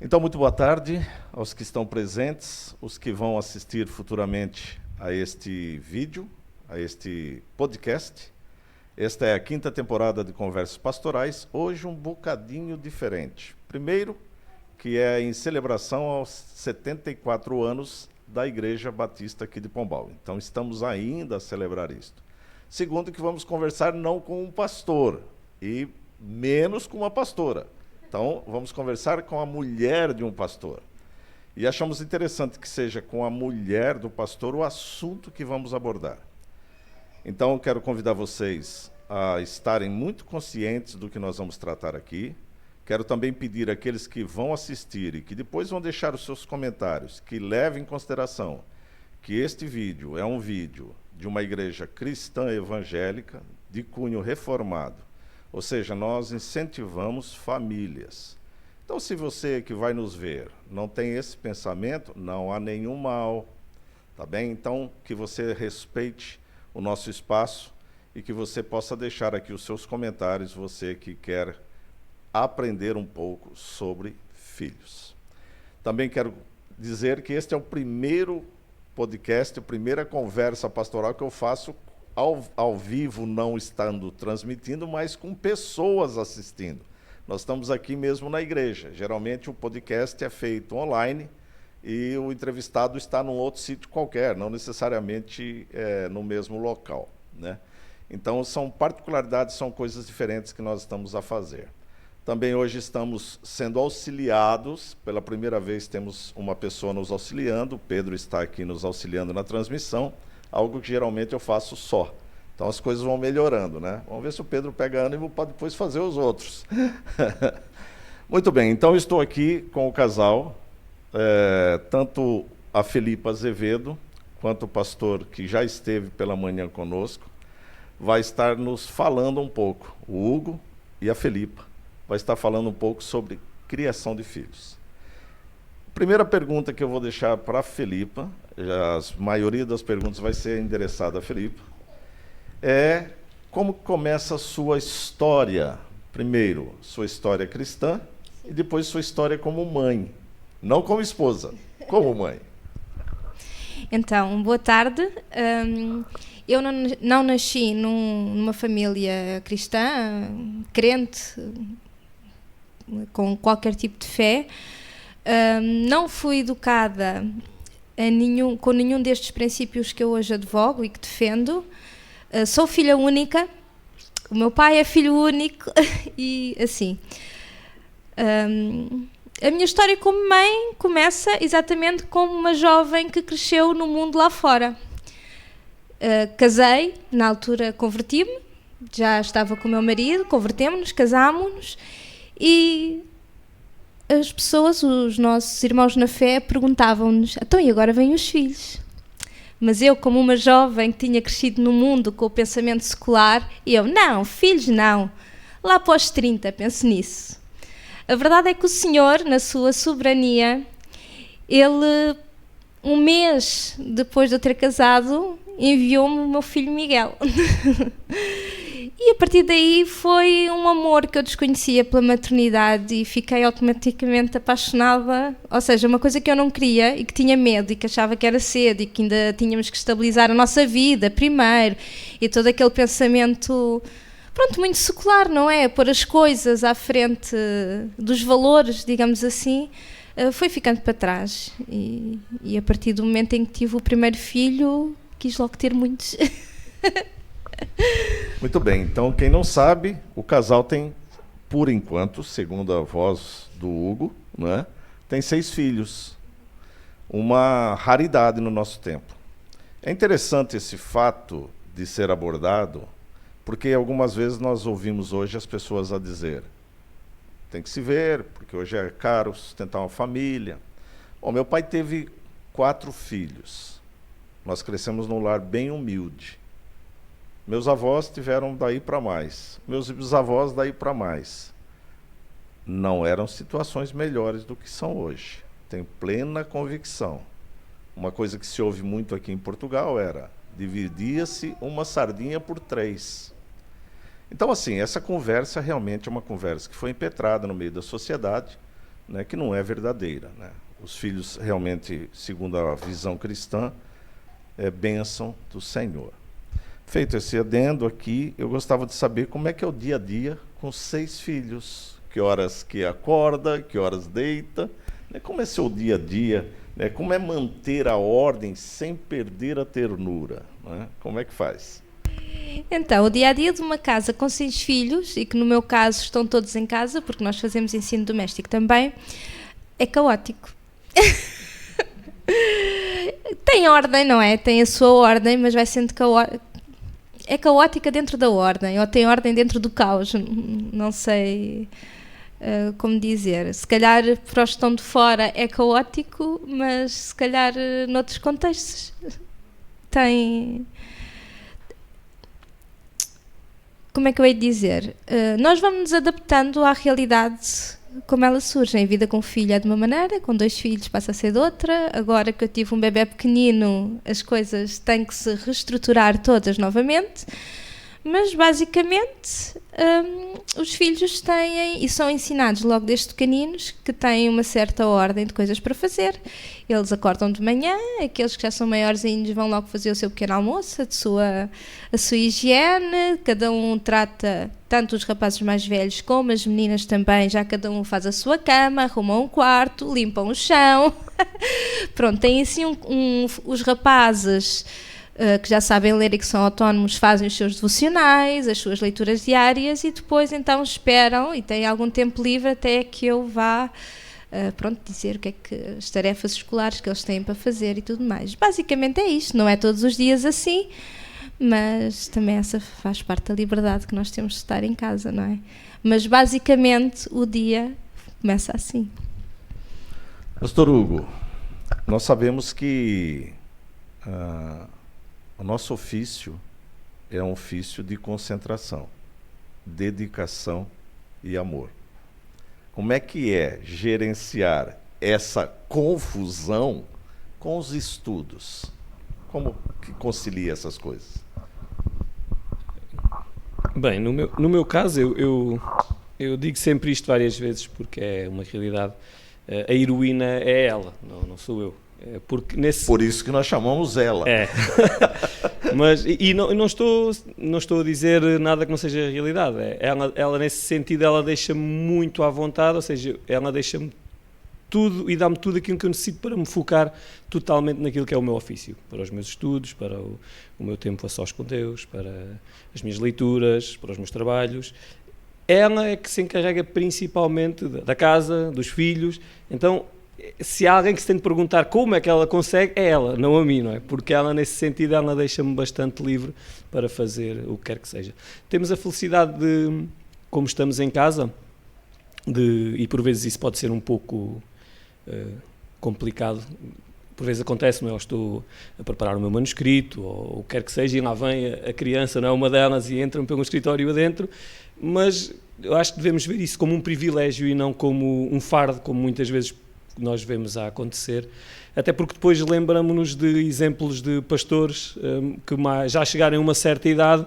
Então, muito boa tarde aos que estão presentes, os que vão assistir futuramente a este vídeo, a este podcast. Esta é a 5ª temporada de Conversas Pastorais, hoje um bocadinho diferente. Primeiro, que é em celebração aos 74 anos da Igreja Batista aqui de Pombal. Então, estamos ainda a celebrar isto. Segundo, que vamos conversar não com um pastor, e menos com uma pastora. Então, vamos conversar com a mulher de um pastor. E achamos interessante que seja com a mulher do pastor o assunto que vamos abordar. Então, quero convidar vocês a estarem muito conscientes do que nós vamos tratar aqui. Quero também pedir àqueles que vão assistir e que depois vão deixar os seus comentários, que levem em consideração que este vídeo é um vídeo de uma igreja cristã evangélica, de cunho reformado. Ou seja, nós incentivamos famílias. Então, se você que vai nos ver não tem esse pensamento, não há nenhum mal, tá bem? Então, que você respeite o nosso espaço e que você possa deixar aqui os seus comentários, você que quer aprender um pouco sobre filhos. Também quero dizer que este é o primeiro podcast, a primeira conversa pastoral que eu faço ao vivo, não estando transmitindo, mas com pessoas assistindo. Nós estamos aqui mesmo na igreja. Geralmente o podcast é feito online e o entrevistado está num outro sítio qualquer, não necessariamente no mesmo local, né? Então, são particularidades, são coisas diferentes que nós estamos a fazer. Também hoje estamos sendo auxiliados, pela primeira vez temos uma pessoa nos auxiliando, o Pedro está aqui nos auxiliando na transmissão, algo que geralmente eu faço só. Então as coisas vão melhorando, né? Vamos ver se o Pedro pega ânimo para depois fazer os outros. Muito bem, então estou aqui com o casal, tanto a Felipa Azevedo, quanto o pastor que já esteve pela manhã conosco, vai estar nos falando um pouco, o Hugo e a Felipa, vai estar falando um pouco sobre criação de filhos. Primeira pergunta que eu vou deixar para a Felipa, a maioria das perguntas vai ser endereçada a Felipa, é como começa a sua história. Primeiro, sua história cristã e depois sua história como mãe. Não como esposa, como mãe. Então, boa tarde. Eu não nasci numa família cristã, crente, com qualquer tipo de fé. Não fui educada com nenhum destes princípios que eu hoje advogo e que defendo. Sou filha única, o meu pai é filho único e assim. A minha história como mãe começa exatamente como uma jovem que cresceu no mundo lá fora. Casei, na altura converti-me, já estava com o meu marido, convertemos-nos, casámos-nos e as pessoas, os nossos irmãos na fé, perguntavam-nos: então e agora vêm os filhos? Mas eu, como uma jovem que tinha crescido no mundo com o pensamento secular, não, filhos não, lá após 30, penso nisso. A verdade é que o Senhor, na sua soberania, Ele, um mês depois de eu ter casado, enviou-me o meu filho Miguel. E a partir daí foi um amor que eu desconhecia pela maternidade e fiquei automaticamente apaixonada, ou seja, uma coisa que eu não queria e que tinha medo e que achava que era cedo e que ainda tínhamos que estabilizar a nossa vida primeiro e todo aquele pensamento, pronto, muito secular, não é? Pôr as coisas à frente dos valores, digamos assim, foi ficando para trás e a partir do momento em que tive o primeiro filho, quis logo ter muitos. Muito bem, então quem não sabe, o casal tem, por enquanto, segundo a voz do Hugo, né, tem 6 filhos, uma raridade no nosso tempo. É interessante esse fato de ser abordado, porque algumas vezes nós ouvimos hoje as pessoas a dizer: tem que se ver, porque hoje é caro sustentar uma família. Bom, meu pai teve 4 filhos, nós crescemos num lar bem humilde. Meus avós tiveram daí para mais, meus bisavós daí para mais. Não eram situações melhores do que são hoje, tenho plena convicção. Uma coisa que se ouve muito aqui em Portugal era: dividia-se uma sardinha por 3. Então, assim, essa conversa realmente é uma conversa que foi impetrada no meio da sociedade, né, que não é verdadeira, né? Os filhos realmente, segundo a visão cristã, é bênção do Senhor. Feito esse adendo aqui, eu gostava de saber como é que é o dia a dia com 6 filhos. Que horas que acorda, que horas deita, né? Como é seu dia a dia, né? Como é manter a ordem sem perder a ternura, né? Como é que faz? Então, o dia a dia de uma casa com 6 filhos, e que no meu caso estão todos em casa, porque nós fazemos ensino doméstico também, é caótico. Tem ordem, não é? Tem a sua ordem, mas vai sendo caótica. É caótica dentro da ordem, ou tem ordem dentro do caos, não sei como dizer. Se calhar para os que estão de fora é caótico, mas se calhar noutros contextos tem... Como é que eu hei de dizer? Nós vamos nos adaptando à realidade como ela surge. A vida com um filho é de uma maneira, com 2 filhos passa a ser de outra. Agora que eu tive um bebé pequenino, as coisas têm que se reestruturar todas novamente. Mas basicamente os filhos têm e são ensinados logo desde pequeninos que têm uma certa ordem de coisas para fazer. Eles acordam de manhã, aqueles que já são maiorzinhos vão logo fazer o seu pequeno almoço, a sua higiene, cada um trata, tanto os rapazes mais velhos como as meninas também, já cada um faz a sua cama, arrumam um quarto, limpam o chão. Pronto, tem assim os rapazes... que já sabem ler e que são autónomos, fazem os seus devocionais, as suas leituras diárias e depois então esperam e têm algum tempo livre até que eu vá dizer o que é que as tarefas escolares que eles têm para fazer e tudo mais. Basicamente é isto, não é todos os dias assim, mas também essa faz parte da liberdade que nós temos de estar em casa, não é? Mas basicamente o dia começa assim. Pastor Hugo, nós sabemos que o nosso ofício é um ofício de concentração, dedicação e amor. Como é que é gerenciar essa confusão com os estudos? Como que concilia essas coisas? Bem, no meu caso, eu digo sempre isto várias vezes porque é uma realidade. A heroína é ela, não sou eu. Por isso que nós chamamos ela. É. Mas não estou a dizer nada que não seja a realidade. Ela nesse sentido, ela deixa-me muito à vontade, ou seja, ela deixa-me tudo e dá-me tudo aquilo que eu necessito para me focar totalmente naquilo que é o meu ofício, para os meus estudos, para o meu tempo a sós com Deus, para as minhas leituras, para os meus trabalhos. Ela é que se encarrega principalmente da casa, dos filhos. Então, se há alguém que se tem de perguntar como é que ela consegue, é ela, não a mim, não é? Porque ela, nesse sentido, ela deixa-me bastante livre para fazer o que quer que seja. Temos a felicidade de, como estamos em casa, e por vezes isso pode ser um pouco complicado, por vezes acontece, não é? Eu estou a preparar o meu manuscrito, ou o que quer que seja, e lá vem a criança, não é? Uma delas, e entra-me pelo escritório adentro, mas eu acho que devemos ver isso como um privilégio e não como um fardo, como muitas vezes nós vemos a acontecer, até porque depois lembramos-nos de exemplos de pastores que já chegaram a uma certa idade,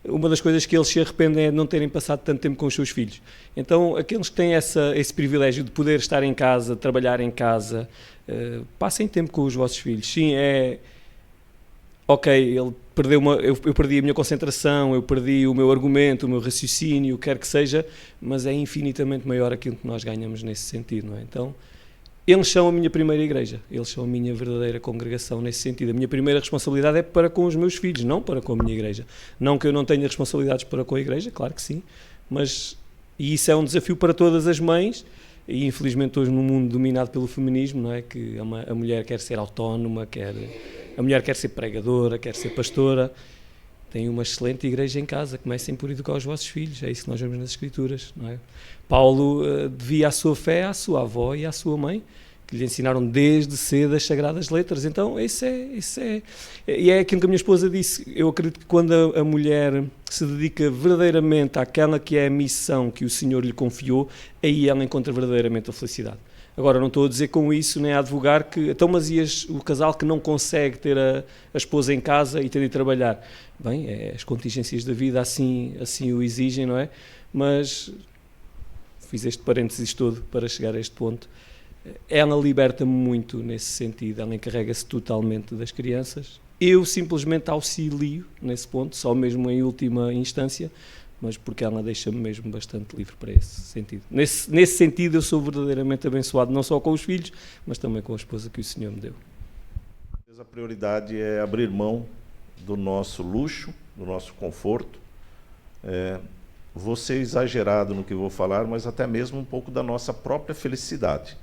uma das coisas que eles se arrependem é de não terem passado tanto tempo com os seus filhos. Então, aqueles que têm esse privilégio de poder estar em casa, trabalhar em casa, passem tempo com os vossos filhos. Sim, ok, eu perdi a minha concentração, eu perdi o meu argumento, o meu raciocínio, o que quer que seja, mas é infinitamente maior aquilo que nós ganhamos nesse sentido, não é? Então, eles são a minha primeira igreja, eles são a minha verdadeira congregação nesse sentido. A minha primeira responsabilidade é para com os meus filhos, não para com a minha igreja. Não que eu não tenha responsabilidades para com a igreja, claro que sim, e isso é um desafio para todas as mães, e infelizmente hoje num mundo dominado pelo feminismo, não é? Que a mulher quer ser autónoma, a mulher quer ser pregadora, quer ser pastora. Tem uma excelente igreja em casa, comecem por educar os vossos filhos, é isso que nós vemos nas Escrituras, não é? Paulo devia a sua fé à sua avó e à sua mãe, que lhe ensinaram desde cedo as Sagradas Letras. Então, isso é. E é aquilo que a minha esposa disse. Eu acredito que quando a mulher se dedica verdadeiramente àquela que é a missão que o Senhor lhe confiou, aí ela encontra verdadeiramente a felicidade. Agora, não estou a dizer com isso, nem a advogar que... Então, mas o casal que não consegue ter a esposa em casa e ter de trabalhar? Bem, as contingências da vida assim o exigem, não é? Mas... fiz este parênteses todo para chegar a este ponto. Ela liberta-me muito nesse sentido, ela encarrega-se totalmente das crianças. Eu simplesmente auxilio nesse ponto, só mesmo em última instância, mas porque ela deixa-me mesmo bastante livre para esse sentido. Nesse sentido eu sou verdadeiramente abençoado, não só com os filhos, mas também com a esposa que o Senhor me deu. A prioridade é abrir mão do nosso luxo, do nosso conforto. Vou ser exagerado no que vou falar, mas até mesmo um pouco da nossa própria felicidade,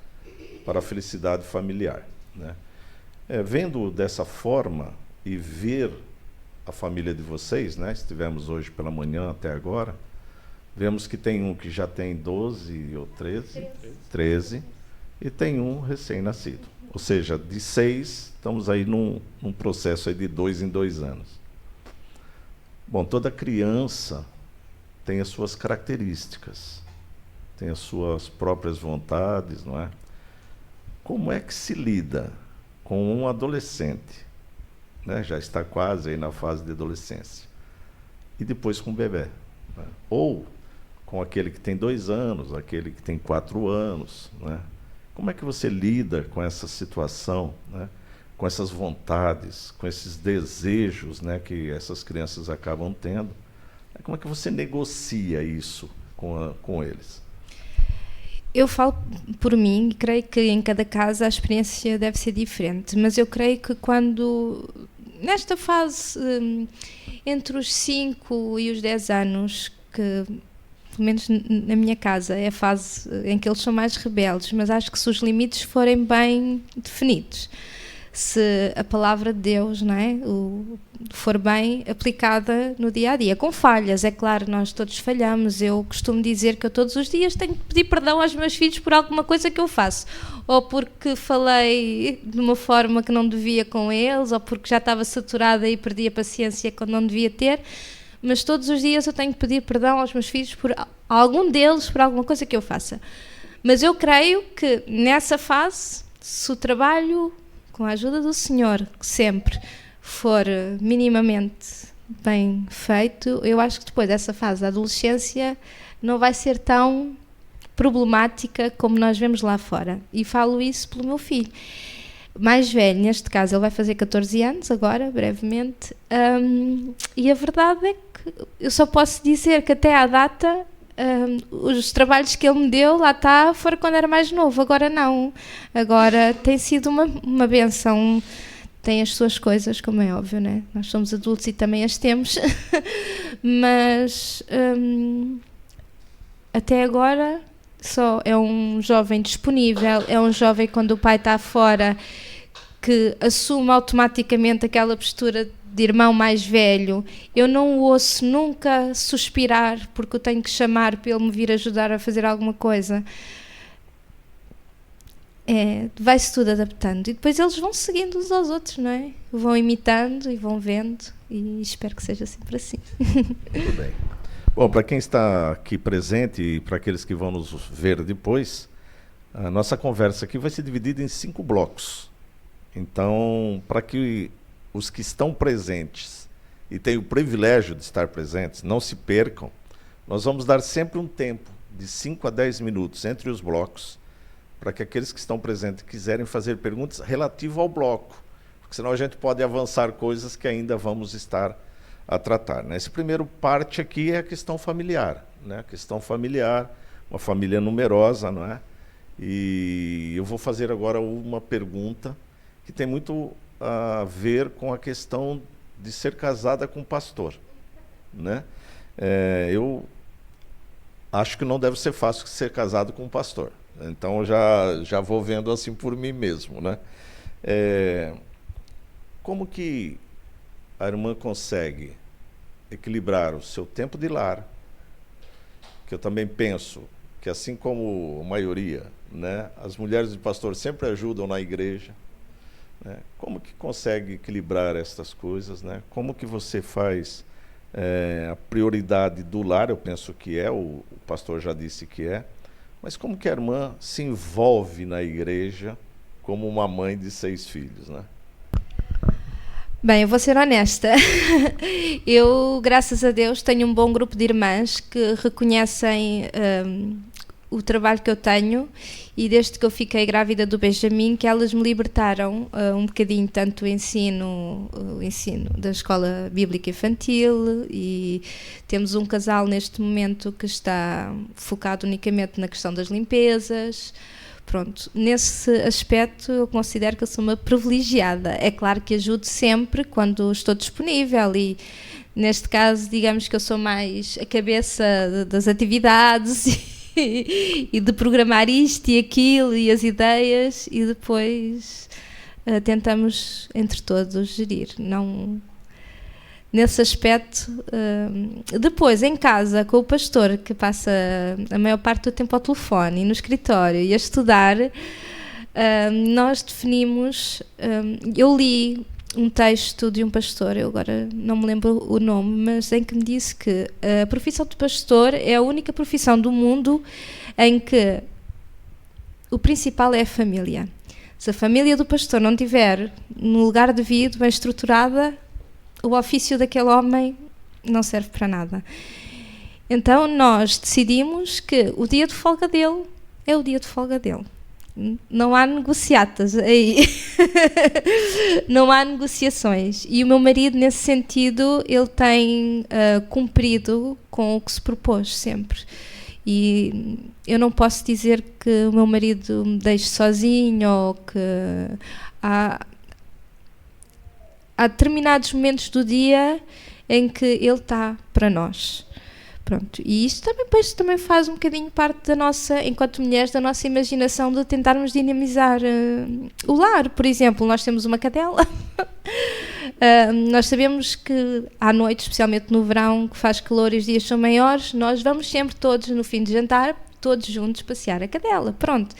para a felicidade familiar, né? Vendo dessa forma e ver a família de vocês, né? Estivemos hoje pela manhã até agora, vemos que tem um que já tem 12 ou 13 e tem um recém-nascido. Ou seja, de 6, estamos aí num processo aí de 2 em 2 anos. Bom, toda criança tem as suas características, tem as suas próprias vontades, não é? Como é que se lida com um adolescente, né? Já está quase aí na fase de adolescência, e depois com o bebê, né? Ou com aquele que tem 2 anos, aquele que tem 4 anos, né? Como é que você lida com essa situação, né? Com essas vontades, com esses desejos, né, que essas crianças acabam tendo? Como é que você negocia isso com eles? Eu falo por mim e creio que em cada casa a experiência deve ser diferente, mas eu creio que nesta fase, entre os 5 e os 10 anos, que pelo menos na minha casa é a fase em que eles são mais rebeldes, mas acho que se os limites forem bem definidos, se a palavra de Deus, não é, for bem aplicada no dia a dia, com falhas, é claro, nós todos falhamos. Eu costumo dizer que eu todos os dias tenho que pedir perdão aos meus filhos por alguma coisa que eu faço, ou porque falei de uma forma que não devia com eles, ou porque já estava saturada e perdi a paciência quando não devia ter. Mas todos os dias eu tenho que pedir perdão aos meus filhos por algum deles, por alguma coisa que eu faça. Mas eu creio que nessa fase, se o trabalho, com a ajuda do Senhor, sempre for minimamente bem feito, eu acho que depois dessa fase da adolescência não vai ser tão problemática como nós vemos lá fora. E falo isso pelo meu filho mais velho, neste caso ele vai fazer 14 anos agora, brevemente, e a verdade é que eu só posso dizer que até à data os trabalhos que ele me deu, lá está, foram quando era mais novo. Agora não, agora tem sido uma benção. Tem as suas coisas, como é óbvio, né? Nós somos adultos e também as temos. Mas até agora só é um jovem disponível, é um jovem quando o pai está fora que assume automaticamente aquela postura de irmão mais velho. Eu não o ouço nunca suspirar porque eu tenho que chamar para ele me vir ajudar a fazer alguma coisa. Vai-se tudo adaptando e depois eles vão seguindo uns aos outros, não é? Vão imitando e vão vendo, e espero que seja sempre assim. Muito bem. Bom, para quem está aqui presente e para aqueles que vão nos ver depois, a nossa conversa aqui vai ser dividida em 5 blocos. Então, para que os que estão presentes e têm o privilégio de estar presentes não se percam, nós vamos dar sempre um tempo de 5 a 10 minutos entre os blocos, para que aqueles que estão presentes quiserem fazer perguntas relativas ao bloco, porque senão a gente pode avançar coisas que ainda vamos estar a tratar, né? Esse primeiro parte aqui é a questão familiar, né? A questão familiar, uma família numerosa, não é? E eu vou fazer agora uma pergunta que tem muito a ver com a questão de ser casada com um pastor, né? Eu acho que não deve ser fácil ser casado com um pastor, então eu já vou vendo assim por mim mesmo, né? Como que a irmã consegue equilibrar o seu tempo de lar, que eu também penso que, assim como a maioria, né, as mulheres de pastor sempre ajudam na igreja, né? Como que consegue equilibrar estas coisas, né? Como que você faz a prioridade do lar? Eu penso que o pastor já disse que mas como que a irmã se envolve na igreja como uma mãe de 6 filhos, né? Bem, eu vou ser honesta. Eu, graças a Deus, tenho um bom grupo de irmãs que reconhecem o trabalho que eu tenho, e desde que eu fiquei grávida do Benjamin, que elas me libertaram um bocadinho, tanto o ensino da escola bíblica infantil, e temos um casal neste momento que está focado unicamente na questão das limpezas. Pronto, nesse aspecto eu considero que eu sou uma privilegiada. É claro que ajudo sempre quando estou disponível, e neste caso, digamos que eu sou mais a cabeça das atividades e de programar isto e aquilo e as ideias, e depois tentamos entre todos gerir. Não, nesse aspecto, depois em casa com o pastor, que passa a maior parte do tempo ao telefone e no escritório e a estudar, nós definimos, eu li um texto de um pastor, eu agora não me lembro o nome, mas em que me disse que a profissão de pastor é a única profissão do mundo em que o principal é a família. Se a família do pastor não tiver no lugar devido, bem estruturada, o ofício daquele homem não serve para nada. Então nós decidimos que o dia de folga dele é o dia de folga dele. Não há negociatas aí. Não há negociações. E o meu marido, nesse sentido, ele tem cumprido com o que se propôs sempre. E eu não posso dizer que o meu marido me deixe sozinho, ou que há determinados momentos do dia em que ele está para nós. Pronto, e isto também faz um bocadinho parte da nossa, enquanto mulheres, da nossa imaginação, de tentarmos dinamizar o lar. Por exemplo, nós temos uma cadela. Nós sabemos que à noite, especialmente no verão, que faz calor e os dias são maiores, nós vamos sempre todos, no fim de jantar, todos juntos passear a cadela. Pronto,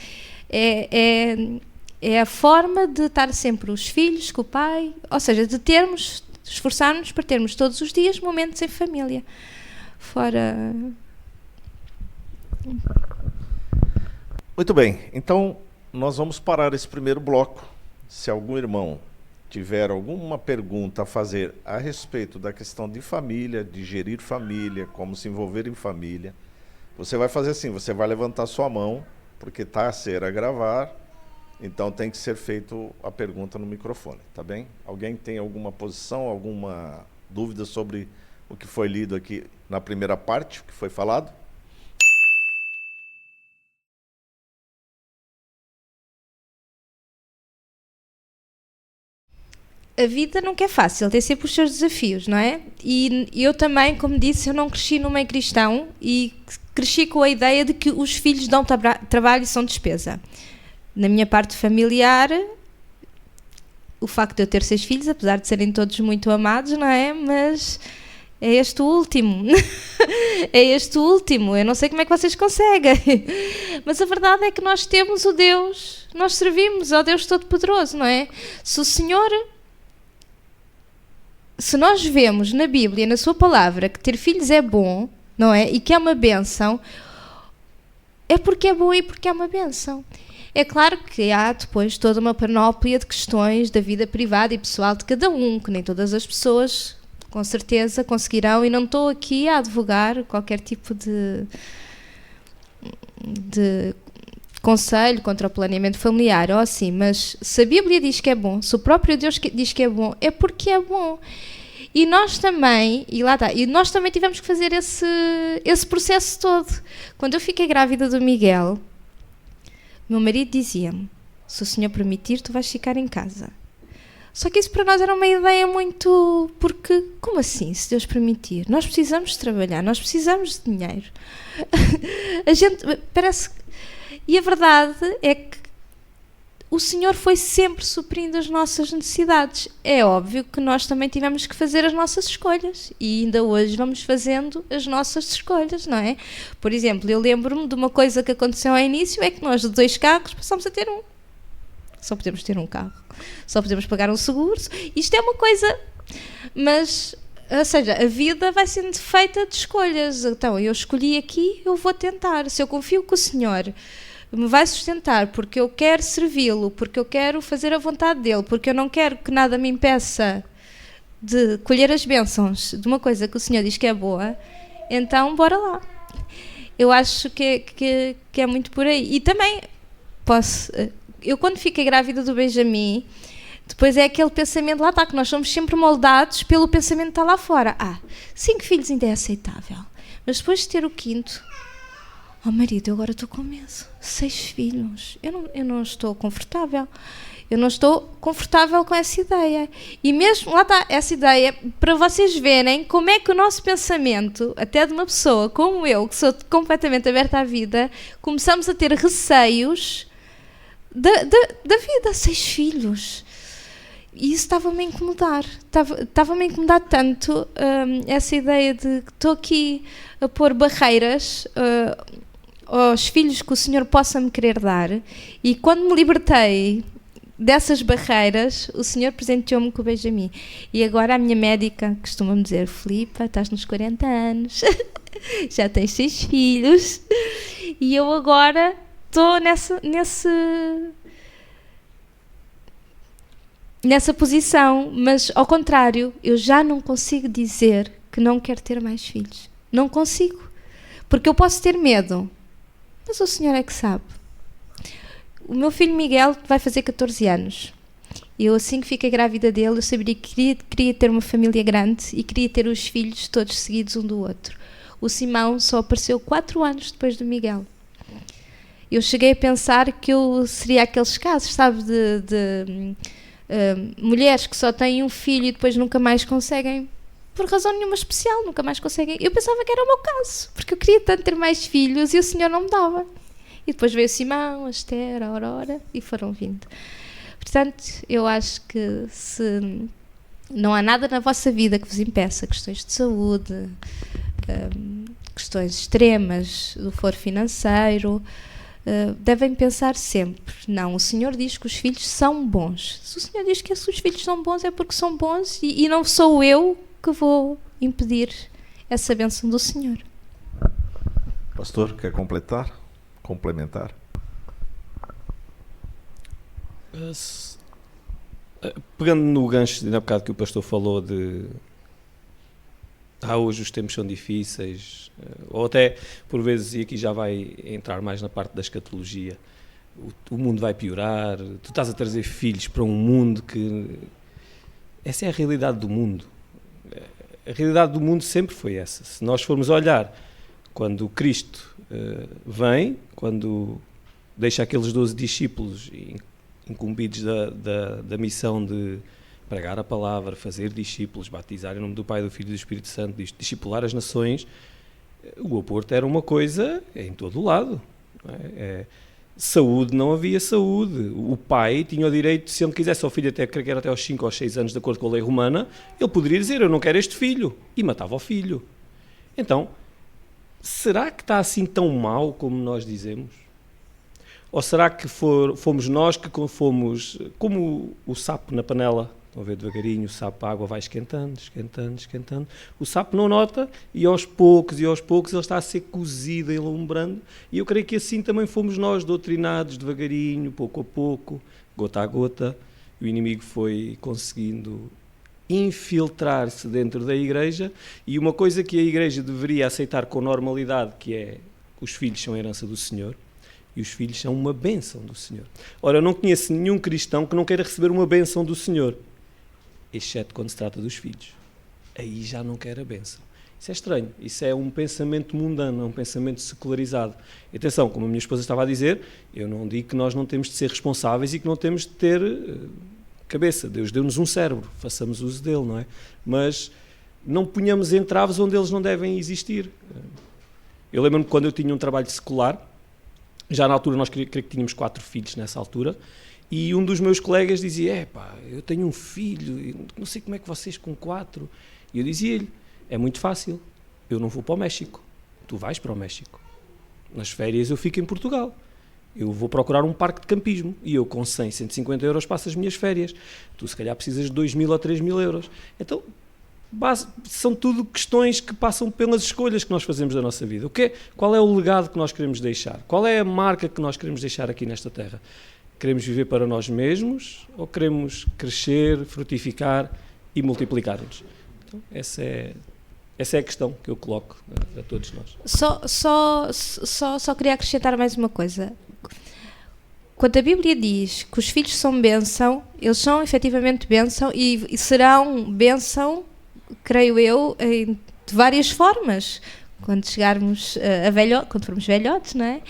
é a forma de estar sempre os filhos com o pai, ou seja, de esforçarmos para termos todos os dias momentos em família. Fora. Muito bem, então nós vamos parar esse primeiro bloco. Se algum irmão tiver alguma pergunta a fazer a respeito da questão de família, de gerir família, como se envolver em família, você vai fazer assim, você vai levantar sua mão, porque está a ser a gravar, então tem que ser feito a pergunta no microfone, tá bem? Alguém tem alguma posição, alguma dúvida sobre o que foi lido aqui na primeira parte, o que foi falado? A vida nunca é fácil, tem sempre os seus desafios, não é? E eu também, como disse, eu não cresci no meio cristão e cresci com a ideia de que os filhos dão trabalho e são despesa. Na minha parte familiar, o facto de eu ter 6 filhos, apesar de serem todos muito amados, não é? Mas é este o último. É este o último. Eu não sei como é que vocês conseguem. Mas a verdade é que nós temos o Deus, nós servimos ao Deus Todo-Poderoso, não é? Se nós vemos na Bíblia, na sua palavra, que ter filhos é bom, não é? E que é uma bênção, é porque é bom e porque é uma bênção. É claro que há depois toda uma panóplia de questões da vida privada e pessoal de cada um, que nem todas as pessoas, com certeza, conseguirão, e não estou aqui a advogar qualquer tipo de conselho contra o planeamento familiar, ou assim, mas se a Bíblia diz que é bom, se o próprio Deus diz que é bom, é porque é bom. E nós também, e lá está, e nós também tivemos que fazer esse processo todo. Quando eu fiquei grávida do Miguel, meu marido dizia-me, se o Senhor permitir, tu vais ficar em casa. Só que isso para nós era uma ideia muito... Porque, como assim, se Deus permitir? Nós precisamos de trabalhar, nós precisamos de dinheiro. A gente parece... E a verdade é que o Senhor foi sempre suprindo as nossas necessidades. É óbvio que nós também tivemos que fazer as nossas escolhas. E ainda hoje vamos fazendo as nossas escolhas, não é? Por exemplo, eu lembro-me de uma coisa que aconteceu ao início, é que nós de 2 carros passamos a ter um. Só podemos ter um carro. Só podemos pagar um seguro. Isto é uma coisa... Mas, ou seja, a vida vai sendo feita de escolhas. Então, eu escolhi aqui, eu vou tentar. Se eu confio que o Senhor me vai sustentar, porque eu quero servi-lo, porque eu quero fazer a vontade dele, porque eu não quero que nada me impeça de colher as bênçãos de uma coisa que o Senhor diz que é boa, então bora lá. Eu acho que é muito por aí. E também eu quando fiquei grávida do Benjamin, depois é aquele pensamento, lá está, que nós somos sempre moldados pelo pensamento que está lá fora. 5 filhos ainda é aceitável. Mas depois de ter o 5º, marido, eu agora estou com medo. 6 filhos. Eu não estou confortável. Eu não estou confortável com essa ideia. E mesmo, lá está, essa ideia, para vocês verem como é que o nosso pensamento, até de uma pessoa como eu, que sou completamente aberta à vida, começamos a ter receios da vida. 6 filhos. E isso estava-me a incomodar. Estava-me a incomodar tanto essa ideia de que estou aqui a pôr barreiras aos filhos que o Senhor possa me querer dar. E quando me libertei dessas barreiras, o Senhor presenteou-me com o Benjamin. E agora a minha médica costuma-me dizer: Filipa, estás nos 40 anos, já tens 6 filhos. E eu agora estou nessa posição, mas ao contrário, eu já não consigo dizer que não quero ter mais filhos. Não consigo. Porque eu posso ter medo, mas o Senhor é que sabe. O meu filho Miguel vai fazer 14 anos. Eu, assim que fiquei grávida dele, eu sabia que queria ter uma família grande e queria ter os filhos todos seguidos um do outro. O Simão só apareceu 4 anos depois do Miguel. Eu cheguei a pensar que eu seria aqueles casos, sabe, de mulheres que só têm um filho e depois nunca mais conseguem, por razão nenhuma especial, nunca mais conseguem. Eu pensava que era o meu caso, porque eu queria tanto ter mais filhos e o Senhor não me dava. E depois veio o Simão, a Esther, a Aurora e foram vindo. Portanto, eu acho que se não há nada na vossa vida que vos impeça, questões de saúde, questões extremas do foro financeiro, devem pensar sempre: não, o Senhor diz que os filhos são bons. Se o Senhor diz que os filhos são bons, é porque são bons, e não sou eu que vou impedir essa bênção do Senhor. Pastor, quer complementar? Pegando no gancho de há bocado que o pastor falou de hoje os tempos são difíceis, ou até por vezes, e aqui já vai entrar mais na parte da escatologia, o mundo vai piorar, tu estás a trazer filhos para um mundo que... Essa é a realidade do mundo. A realidade do mundo sempre foi essa. Se nós formos olhar, quando Cristo vem, quando deixa aqueles 12 discípulos incumbidos da missão de pregar a palavra, fazer discípulos, batizar em nome do Pai, do Filho e do Espírito Santo, discipular as nações, o aborto era uma coisa em todo o lado. Saúde, não havia saúde. O pai tinha o direito, se ele quisesse ao filho, creio que era até aos 5 ou 6 anos, de acordo com a lei romana, ele poderia dizer: eu não quero este filho, e matava o filho. Então, será que está assim tão mal como nós dizemos? Ou será que fomos nós que fomos como o sapo na panela? Estão a ver devagarinho, o sapo, a água vai esquentando. O sapo não nota e aos poucos ele está a ser cozido, enlumbrando. E eu creio que assim também fomos nós, doutrinados devagarinho, pouco a pouco, gota a gota. O inimigo foi conseguindo infiltrar-se dentro da igreja, e uma coisa que a igreja deveria aceitar com normalidade, que é: os filhos são a herança do Senhor e os filhos são uma bênção do Senhor. Ora, eu não conheço nenhum cristão que não queira receber uma bênção do Senhor, exceto quando se trata dos filhos. Aí já não quer a bênção. Isso é estranho, isso é um pensamento mundano, é um pensamento secularizado. E atenção, como a minha esposa estava a dizer, eu não digo que nós não temos de ser responsáveis e que não temos de ter cabeça. Deus deu-nos um cérebro, façamos uso dele, não é? Mas não ponhamos entraves onde eles não devem existir. Eu lembro-me quando eu tinha um trabalho secular, já na altura nós creio que tínhamos 4 filhos nessa altura, e um dos meus colegas dizia: eu tenho um filho, não sei como é que vocês com 4. E eu dizia-lhe: é muito fácil, eu não vou para o México, tu vais para o México. Nas férias eu fico em Portugal. Eu vou procurar um parque de campismo e eu com 100, 150 euros passo as minhas férias. Tu se calhar precisas de 2.000 ou 3.000 euros. Então, são tudo questões que passam pelas escolhas que nós fazemos da nossa vida. Qual é o legado que nós queremos deixar? Qual é a marca que nós queremos deixar aqui nesta terra? Queremos viver para nós mesmos ou queremos crescer, frutificar e multiplicar-nos? Então, essa é Essa é a questão que eu coloco a todos nós. Só queria acrescentar mais uma coisa. Quando a Bíblia diz que os filhos são bênção, eles são efetivamente bênção e serão bênção, creio eu, de várias formas. Quando chegarmos quando formos velhotes, não é?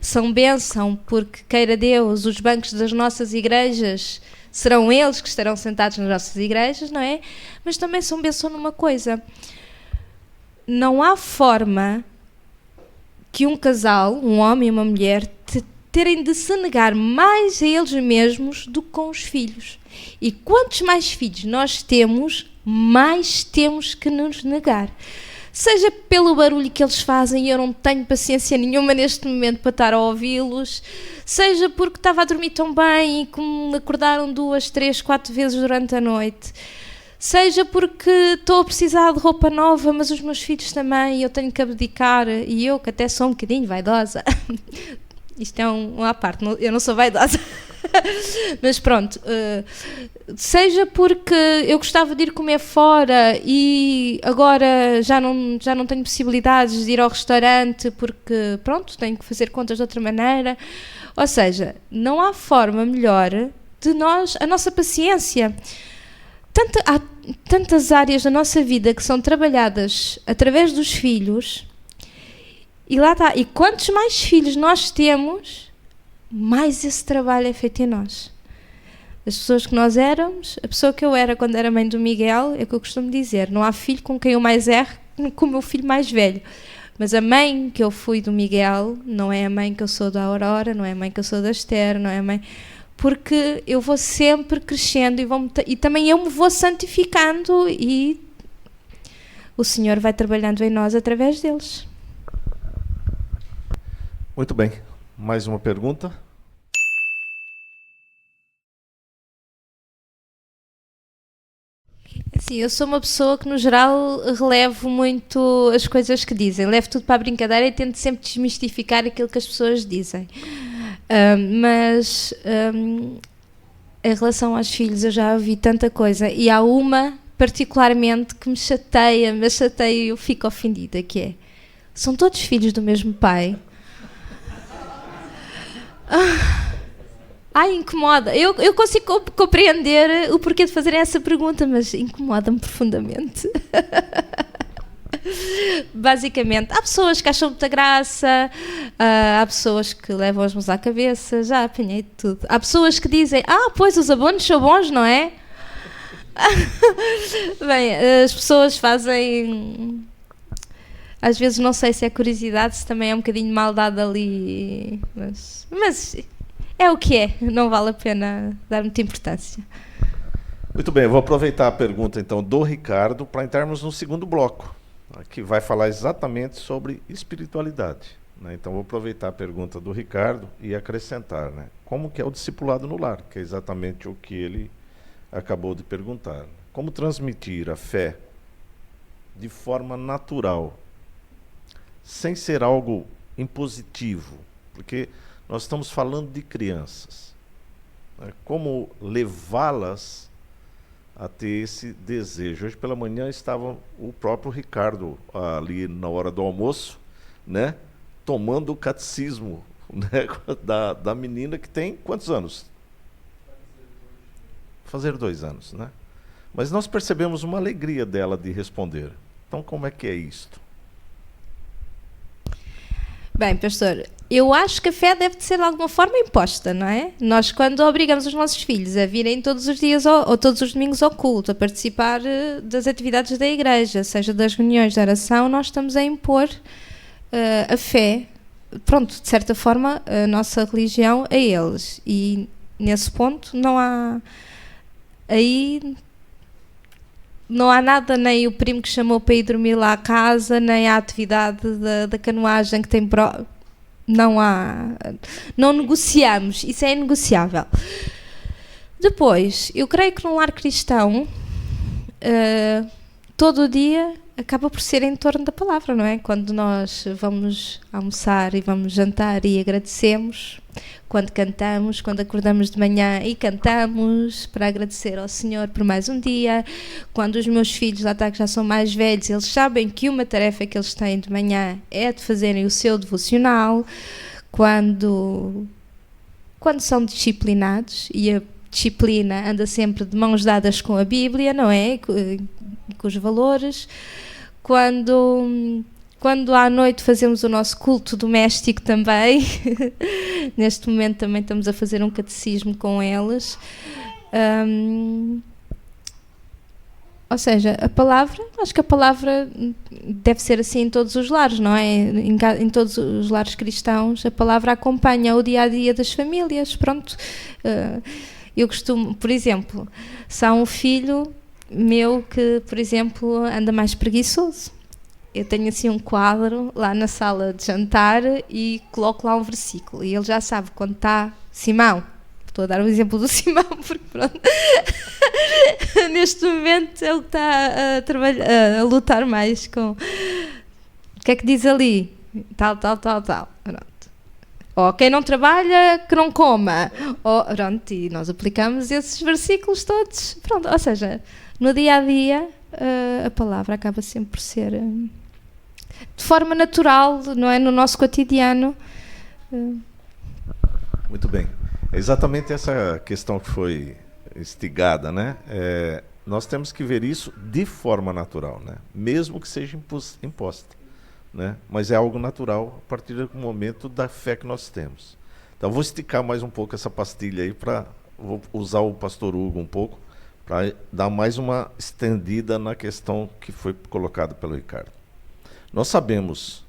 São bênção porque, queira Deus, os bancos das nossas igrejas serão eles que estarão sentados nas nossas igrejas, não é? Mas também são bênção numa coisa. Não há forma que um casal, um homem e uma mulher, terem de se negar mais a eles mesmos do que com os filhos. E quantos mais filhos nós temos, mais temos que nos negar. Seja pelo barulho que eles fazem e eu não tenho paciência nenhuma neste momento para estar a ouvi-los, seja porque estava a dormir tão bem e que me acordaram 2, 3, 4 vezes durante a noite, seja porque estou a precisar de roupa nova, mas os meus filhos também, eu tenho que abdicar, e eu que até sou um bocadinho vaidosa, isto é uma à parte, eu não sou vaidosa, mas pronto, seja porque eu gostava de ir comer fora e agora já não tenho possibilidades de ir ao restaurante porque, pronto, tenho que fazer contas de outra maneira. Ou seja, não há forma melhor de a nossa paciência. Há tantas áreas da nossa vida que são trabalhadas através dos filhos. E lá está. E quantos mais filhos nós temos, mais esse trabalho é feito em nós. As pessoas que nós éramos, a pessoa que eu era quando era mãe do Miguel, é o que eu costumo dizer, não há filho com quem eu mais erro que o meu filho mais velho. Mas a mãe que eu fui do Miguel não é a mãe que eu sou da Aurora, não é a mãe que eu sou da Esther, não é a mãe... Porque eu vou sempre crescendo e também eu me vou santificando e o Senhor vai trabalhando em nós através deles. Muito bem. Mais uma pergunta? Sim, eu sou uma pessoa que no geral relevo muito as coisas que dizem, levo tudo para a brincadeira e tento sempre desmistificar aquilo que as pessoas dizem. Mas em relação aos filhos eu já ouvi tanta coisa e há uma particularmente que me chateia e eu fico ofendida, que é: são todos filhos do mesmo pai? Ai, incomoda. Eu consigo compreender o porquê de fazer essa pergunta, mas incomoda-me profundamente. Basicamente, há pessoas que acham muita graça, há pessoas que levam as mãos à cabeça, já apanhei tudo. Há pessoas que dizem: pois os abonos são bons, não é? Bem, as pessoas fazem... Às vezes não sei se é curiosidade, se também é um bocadinho maldade ali, mas é o que é, não vale a pena dar muita importância. Muito bem, eu vou aproveitar a pergunta então do Ricardo para entrarmos no segundo bloco, que vai falar exatamente sobre espiritualidade, né? Então vou aproveitar a pergunta do Ricardo e acrescentar, né? Como que é o discipulado no lar, que é exatamente o que ele acabou de perguntar. Como transmitir a fé de forma natural, sem ser algo impositivo, porque nós estamos falando de crianças, né? Como levá-las a ter esse desejo. Hoje pela manhã estava o próprio Ricardo ali na hora do almoço, né, tomando o catecismo, né, da menina que tem quantos anos? Fazer 2 anos, né? Mas nós percebemos uma alegria dela de responder. Então, como é que é isto? Bem, pastor, eu acho que a fé deve de ser de alguma forma imposta, não é? Nós, quando obrigamos os nossos filhos a virem todos os dias ou todos os domingos ao culto, a participar das atividades da igreja, seja das reuniões de oração, nós estamos a impor a fé, pronto, de certa forma, a nossa religião a eles. E nesse ponto não há... Aí... Não há nada, nem o primo que chamou para ir dormir lá à casa, nem a atividade da canoagem que tem... Não há... Não negociamos. Isso é inegociável. Depois, eu creio que num lar cristão, todo dia acaba por ser em torno da palavra, não é? Quando nós vamos almoçar e vamos jantar e agradecemos, quando cantamos, quando acordamos de manhã e cantamos para agradecer ao Senhor por mais um dia, quando os meus filhos lá está, que já são mais velhos, eles sabem que uma tarefa que eles têm de manhã é de fazerem o seu devocional, quando são disciplinados, e a disciplina anda sempre de mãos dadas com a Bíblia, não é? Com os valores. Quando à noite fazemos o nosso culto doméstico também, neste momento também estamos a fazer um catecismo com elas. Ou seja, acho que a palavra deve ser assim em todos os lares, não é? Em todos os lares cristãos, a palavra acompanha o dia-a-dia das famílias, pronto. Eu costumo, por exemplo, se há um filho meu que, por exemplo, anda mais preguiçoso, eu tenho assim um quadro lá na sala de jantar e coloco lá um versículo e ele já sabe quando está Simão. Estou a dar o exemplo do Simão porque pronto, neste momento é o que está a trabalhar, a lutar mais com o que é que diz ali, tal. Pronto. Ou quem não trabalha, que não coma. Ou, pronto, e nós aplicamos esses versículos todos. Pronto, ou seja, no dia-a-dia, a palavra acaba sempre por ser de forma natural, não é? No nosso cotidiano. Muito bem. É exatamente essa questão que foi instigada, né? Nós temos que ver isso de forma natural, né? Mesmo que seja imposta. Né? Mas é algo natural a partir do momento da fé que nós temos. Então vou esticar mais um pouco essa pastilha aí, vou usar o pastor Hugo um pouco para dar mais uma estendida na questão que foi colocada pelo Ricardo. Nós sabemos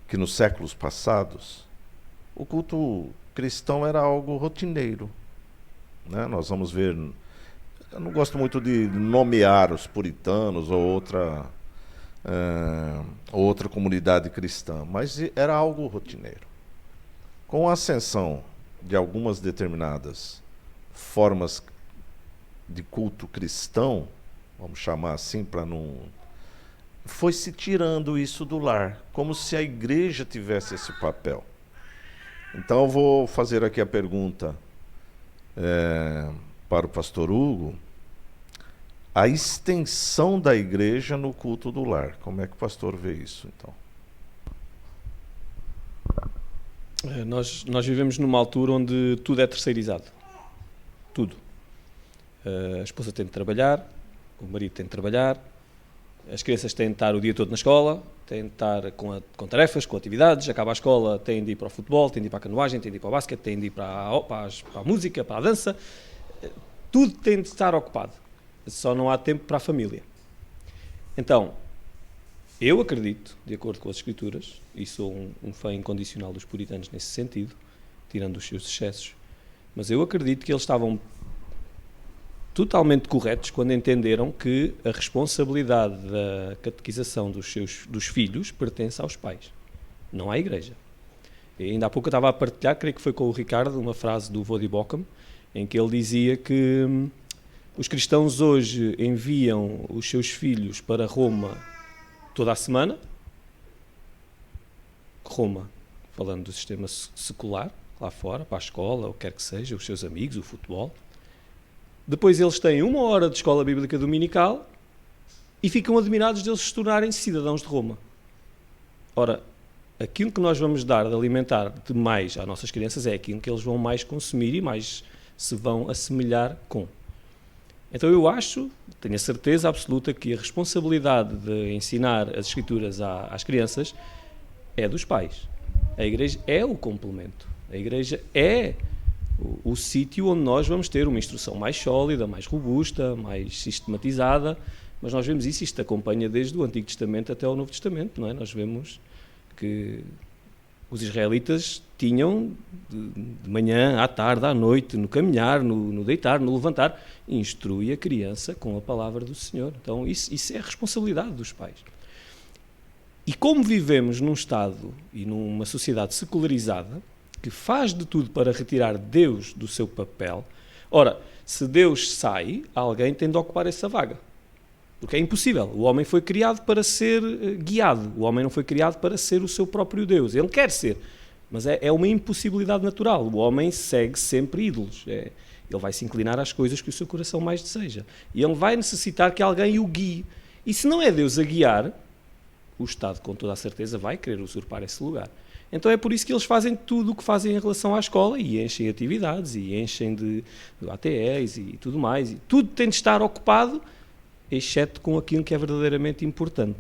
que nos séculos passados o culto cristão era algo rotineiro, né? Nós vamos ver, eu não gosto muito de nomear os puritanos ou outra comunidade cristã, mas era algo rotineiro. Com a ascensão de algumas determinadas formas de culto cristão, vamos chamar assim para não... foi se tirando isso do lar, como se a igreja tivesse esse papel. Então eu vou fazer aqui a pergunta para o pastor Hugo, a extensão da igreja no culto do lar. Como é que o pastor vê isso, então? Nós vivemos numa altura onde tudo é terceirizado. Tudo. A esposa tem de trabalhar, o marido tem de trabalhar, as crianças têm de estar o dia todo na escola, têm de estar com tarefas, com atividades, acaba a escola, têm de ir para o futebol, têm de ir para a canoagem, têm de ir para o basquete, têm de ir para a música, para a dança. Tudo tem de estar ocupado. Só não há tempo para a família. Então, eu acredito, de acordo com as Escrituras, e sou um fã incondicional dos puritanos nesse sentido, tirando os seus excessos, mas eu acredito que eles estavam totalmente corretos quando entenderam que a responsabilidade da catequização dos filhos pertence aos pais, não à igreja. E ainda há pouco eu estava a partilhar, creio que foi com o Ricardo, uma frase do Vodibocam, em que ele dizia que os cristãos hoje enviam os seus filhos para Roma toda a semana. Roma, falando do sistema secular, lá fora, para a escola, ou quer que seja, os seus amigos, o futebol. Depois eles têm 1 hora de escola bíblica dominical e ficam admirados deles se tornarem cidadãos de Roma. Ora, aquilo que nós vamos dar de alimentar de mais às nossas crianças é aquilo que eles vão mais consumir e mais se vão assemelhar com. Então eu tenho a certeza absoluta que a responsabilidade de ensinar as Escrituras às crianças é dos pais. A igreja é o complemento. A igreja é o sítio onde nós vamos ter uma instrução mais sólida, mais robusta, mais sistematizada, mas nós vemos isso, isto acompanha desde o Antigo Testamento até o Novo Testamento, não é? Nós vemos que os israelitas tinham de manhã, à tarde, à noite, no caminhar, no deitar, no levantar, instrui a criança com a palavra do Senhor. Então isso é a responsabilidade dos pais. E como vivemos num Estado e numa sociedade secularizada, que faz de tudo para retirar Deus do seu papel, ora, se Deus sai, alguém tem de ocupar essa vaga. Porque é impossível. O homem foi criado para ser guiado. O homem não foi criado para ser o seu próprio Deus. Ele quer ser, mas é uma impossibilidade natural. O homem segue sempre ídolos. Ele vai se inclinar às coisas que o seu coração mais deseja. E ele vai necessitar que alguém o guie. E se não é Deus a guiar, o Estado, com toda a certeza, vai querer usurpar esse lugar. Então é por isso que eles fazem tudo o que fazem em relação à escola e enchem atividades, e enchem de ATEs e tudo mais. E tudo tem de estar ocupado, exceto com aquilo que é verdadeiramente importante.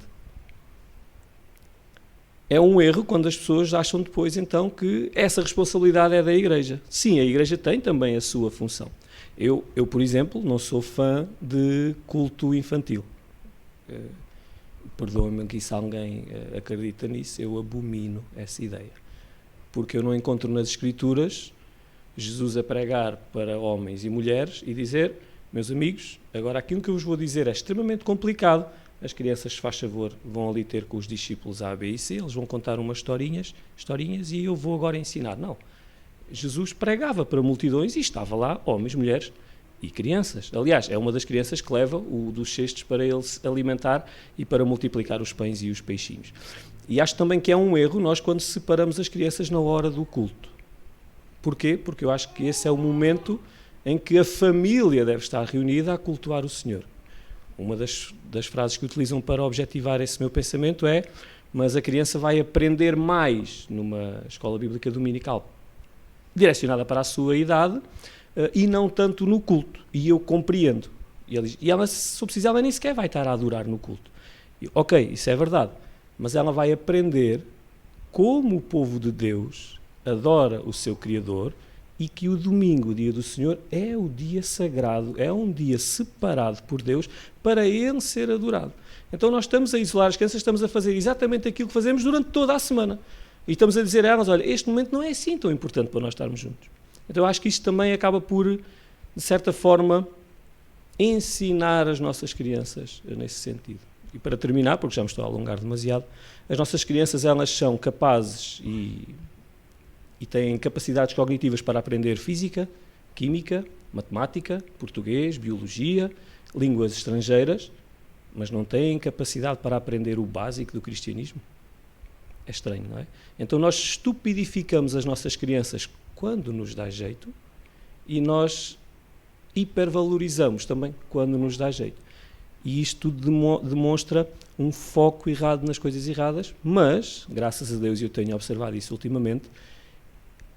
É um erro quando as pessoas acham depois, então, que essa responsabilidade é da Igreja. Sim, a Igreja tem também a sua função. Eu por exemplo, não sou fã de culto infantil. Perdoem-me aqui se alguém acredita nisso, eu abomino essa ideia. Porque eu não encontro nas Escrituras Jesus a pregar para homens e mulheres e dizer: meus amigos, agora aquilo que eu vos vou dizer é extremamente complicado, as crianças, se faz favor, vão ali ter com os discípulos A, B e C, eles vão contar umas historinhas e eu vou agora ensinar. Não. Jesus pregava para multidões e estava lá homens, mulheres e crianças. Aliás, é uma das crianças que leva o dos cestos para ele se alimentar e para multiplicar os pães e os peixinhos. E acho também que é um erro nós quando separamos as crianças na hora do culto. Porquê? Porque eu acho que esse é o momento em que a família deve estar reunida a cultuar o Senhor. Uma das frases que utilizam para objetivar esse meu pensamento é: mas a criança vai aprender mais numa escola bíblica dominical direcionada para a sua idade e não tanto no culto. E eu compreendo. E ela, se for preciso, ela nem sequer vai estar a adorar no culto. Ok, isso é verdade. Mas ela vai aprender como o povo de Deus adora o seu Criador e que o domingo, o dia do Senhor, é o dia sagrado, é um dia separado por Deus para Ele ser adorado. Então nós estamos a isolar as crianças, estamos a fazer exatamente aquilo que fazemos durante toda a semana. E estamos a dizer a elas: olha, este momento não é assim tão importante para nós estarmos juntos. Então eu acho que isto também acaba por, de certa forma, ensinar as nossas crianças nesse sentido. E para terminar, porque já me estou a alongar demasiado, as nossas crianças, elas são capazes e têm capacidades cognitivas para aprender física, química, matemática, português, biologia, línguas estrangeiras, mas não têm capacidade para aprender o básico do cristianismo. É estranho, não é? Então nós estupidificamos as nossas crianças quando nos dá jeito e nós hipervalorizamos também quando nos dá jeito. E isto demonstra um foco errado nas coisas erradas, mas, graças a Deus, eu tenho observado isso ultimamente,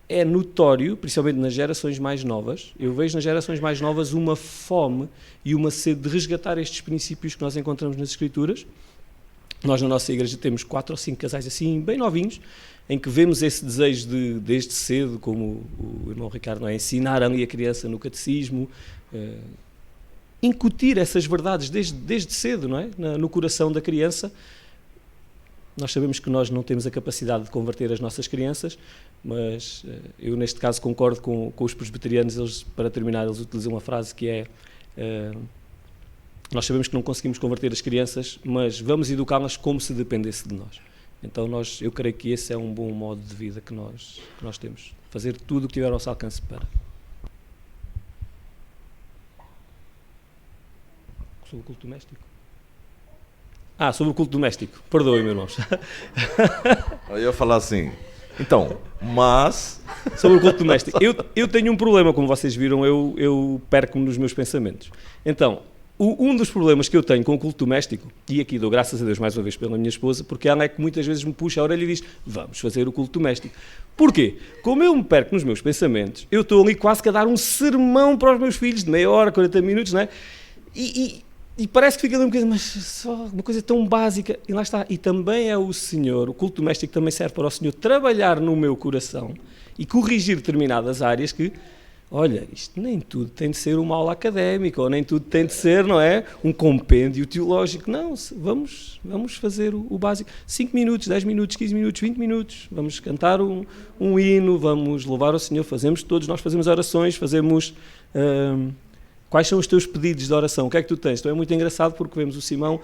é notório, principalmente nas gerações mais novas, eu vejo nas gerações mais novas uma fome e uma sede de resgatar estes princípios que nós encontramos nas Escrituras. Nós na nossa igreja temos 4 ou 5 casais assim, bem novinhos, em que vemos esse desejo de, desde cedo, como o irmão Ricardo, não é? Ensinar ali a criança no catecismo, incutir essas verdades desde cedo, não é? No coração da criança. Nós sabemos que nós não temos a capacidade de converter as nossas crianças, mas eu neste caso concordo com os presbiterianos. Eles, para terminar, eles utilizam uma frase que é: nós sabemos que não conseguimos converter as crianças, mas vamos educá-las como se dependesse de nós. Então eu creio que esse é um bom modo de vida que nós temos. Fazer tudo o que tiver ao nosso alcance para. Sobre o culto doméstico? Sobre o culto doméstico. Perdoem-me, irmãos. Eu ia falar assim, então, mas... Sobre o culto doméstico. Eu tenho um problema, como vocês viram, eu perco-me nos meus pensamentos. Então, um dos problemas que eu tenho com o culto doméstico, e aqui dou graças a Deus mais uma vez pela minha esposa, porque ela é que muitas vezes me puxa a orelha e diz: vamos fazer o culto doméstico. Porquê? Como eu me perco nos meus pensamentos, eu estou ali quase que a dar um sermão para os meus filhos de meia hora, 40 minutos, não é? E parece que fica ali um bocadinho, mas só uma coisa tão básica, e lá está. E também é o Senhor, o culto doméstico também serve para o Senhor trabalhar no meu coração e corrigir determinadas áreas que, olha, isto nem tudo tem de ser uma aula académica, ou nem tudo tem de ser, não é, um compêndio teológico. Não, vamos fazer o básico. 5 minutos, 10 minutos, 15 minutos, 20 minutos. Vamos cantar um hino, vamos louvar o Senhor, nós fazemos orações, fazemos... Quais são os teus pedidos de oração? O que é que tu tens? Então é muito engraçado porque vemos o Simão: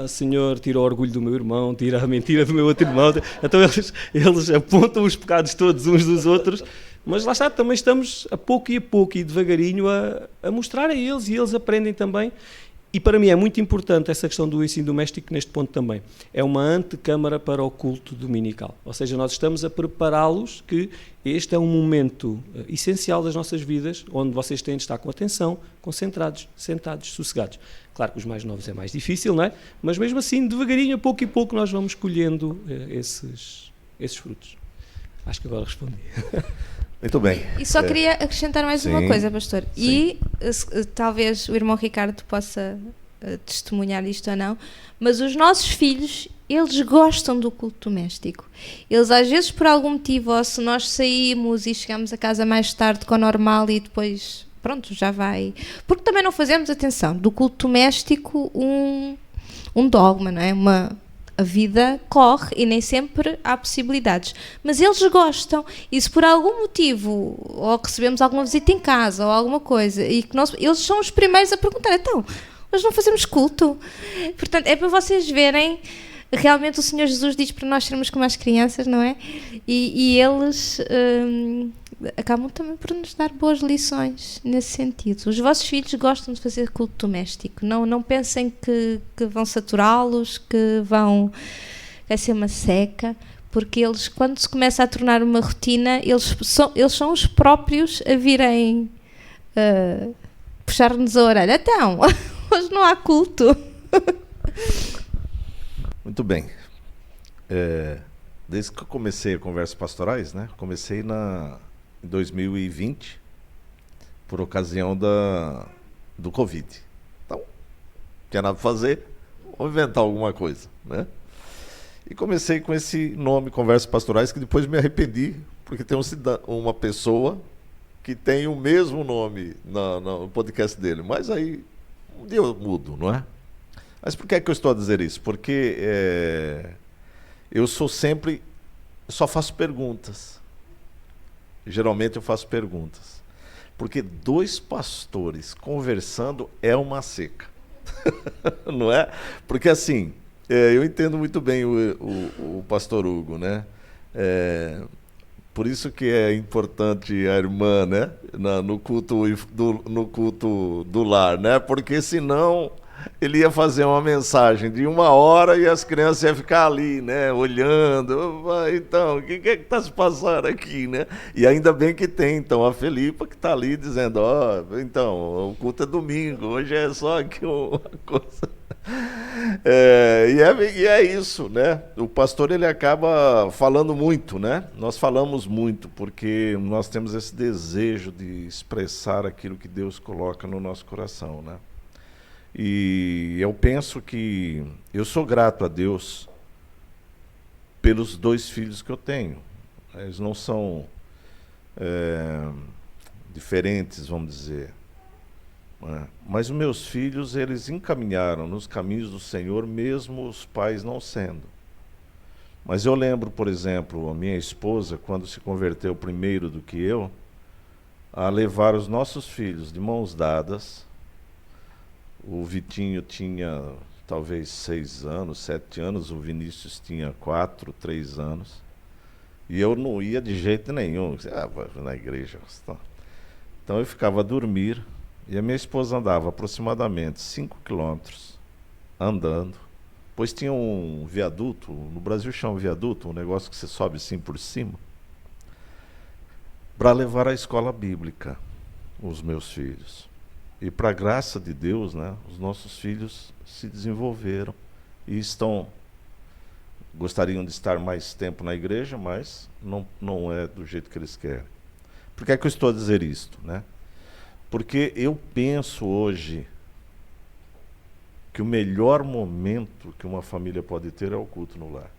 Senhor, tira o orgulho do meu irmão, tira a mentira do meu outro irmão. Então eles apontam os pecados todos uns dos outros, mas lá está, também estamos a pouco e devagarinho a mostrar a eles, e eles aprendem também. E para mim é muito importante essa questão do ensino doméstico neste ponto também. É uma antecâmara para o culto dominical. Ou seja, nós estamos a prepará-los que este é um momento essencial das nossas vidas, onde vocês têm de estar com atenção, concentrados, sentados, sossegados. Claro que os mais novos é mais difícil, não é? Mas mesmo assim, devagarinho, a pouco e pouco, nós vamos colhendo esses frutos. Acho que agora respondi. Muito bem. E só queria acrescentar mais uma coisa, pastor. Sim. E talvez o irmão Ricardo possa testemunhar isto ou não, mas os nossos filhos, eles gostam do culto doméstico. Eles às vezes, por algum motivo, ou se nós saímos e chegamos a casa mais tarde que o normal e depois, pronto, já vai... Porque também não fazemos, atenção, do culto doméstico um dogma, não é? A vida corre e nem sempre há possibilidades. Mas eles gostam. E se por algum motivo, ou recebemos alguma visita em casa, ou alguma coisa, e que eles são os primeiros a perguntar, então, nós não fazemos culto? Portanto, é para vocês verem, realmente o Senhor Jesus diz para nós sermos como as crianças, não é? E eles acabam também por nos dar boas lições nesse sentido. Os vossos filhos gostam de fazer culto doméstico. Não pensem que vão saturá-los, que vai ser uma seca, porque eles, quando se começa a tornar uma rotina, eles são os próprios a virem puxar-nos a orelha. Então, hoje não há culto. Muito bem. Desde que eu comecei a Conversas Pastorais, né? Comecei em 2020, por ocasião do Covid. Então, não tinha nada para fazer, vou inventar alguma coisa, né? E comecei com esse nome, Conversas Pastorais, que depois me arrependi, porque tem uma pessoa que tem o mesmo nome no podcast dele. Mas aí, um dia eu mudo, não é? Mas por que é que eu estou a dizer isso? Porque eu só faço perguntas. Geralmente eu faço perguntas. Porque 2 pastores conversando é uma seca. Não é? Porque assim, eu entendo muito bem o pastor Hugo, né? Por isso que é importante a irmã, né? No culto do lar, né? Porque senão ele ia fazer uma mensagem de 1 hora e as crianças iam ficar ali, né, olhando. Então, o que é que está se passando aqui, né? E ainda bem que tem, então, a Felipa que está ali dizendo, então, o culto é domingo, hoje é só aqui uma coisa. E é isso, né? O pastor, ele acaba falando muito, né? Nós falamos muito, porque nós temos esse desejo de expressar aquilo que Deus coloca no nosso coração, né? E eu penso que eu sou grato a Deus pelos 2 filhos que eu tenho. Eles não são diferentes, vamos dizer. Mas os meus filhos, eles encaminharam nos caminhos do Senhor, mesmo os pais não sendo. Mas eu lembro, por exemplo, a minha esposa, quando se converteu primeiro do que eu, a levar os nossos filhos de mãos dadas. O Vitinho tinha talvez 6 anos, 7 anos, o Vinícius tinha 4, 3 anos. E eu não ia de jeito nenhum. Na igreja. Então eu ficava a dormir e a minha esposa andava aproximadamente 5 quilômetros andando. Pois tinha um viaduto, no Brasil chama viaduto, um negócio que você sobe assim por cima, para levar à escola bíblica os meus filhos. E para a graça de Deus, né, os nossos filhos se desenvolveram e gostariam de estar mais tempo na igreja, mas não é do jeito que eles querem. Por que é que eu estou a dizer isto, né? Porque eu penso hoje que o melhor momento que uma família pode ter é o culto no lar.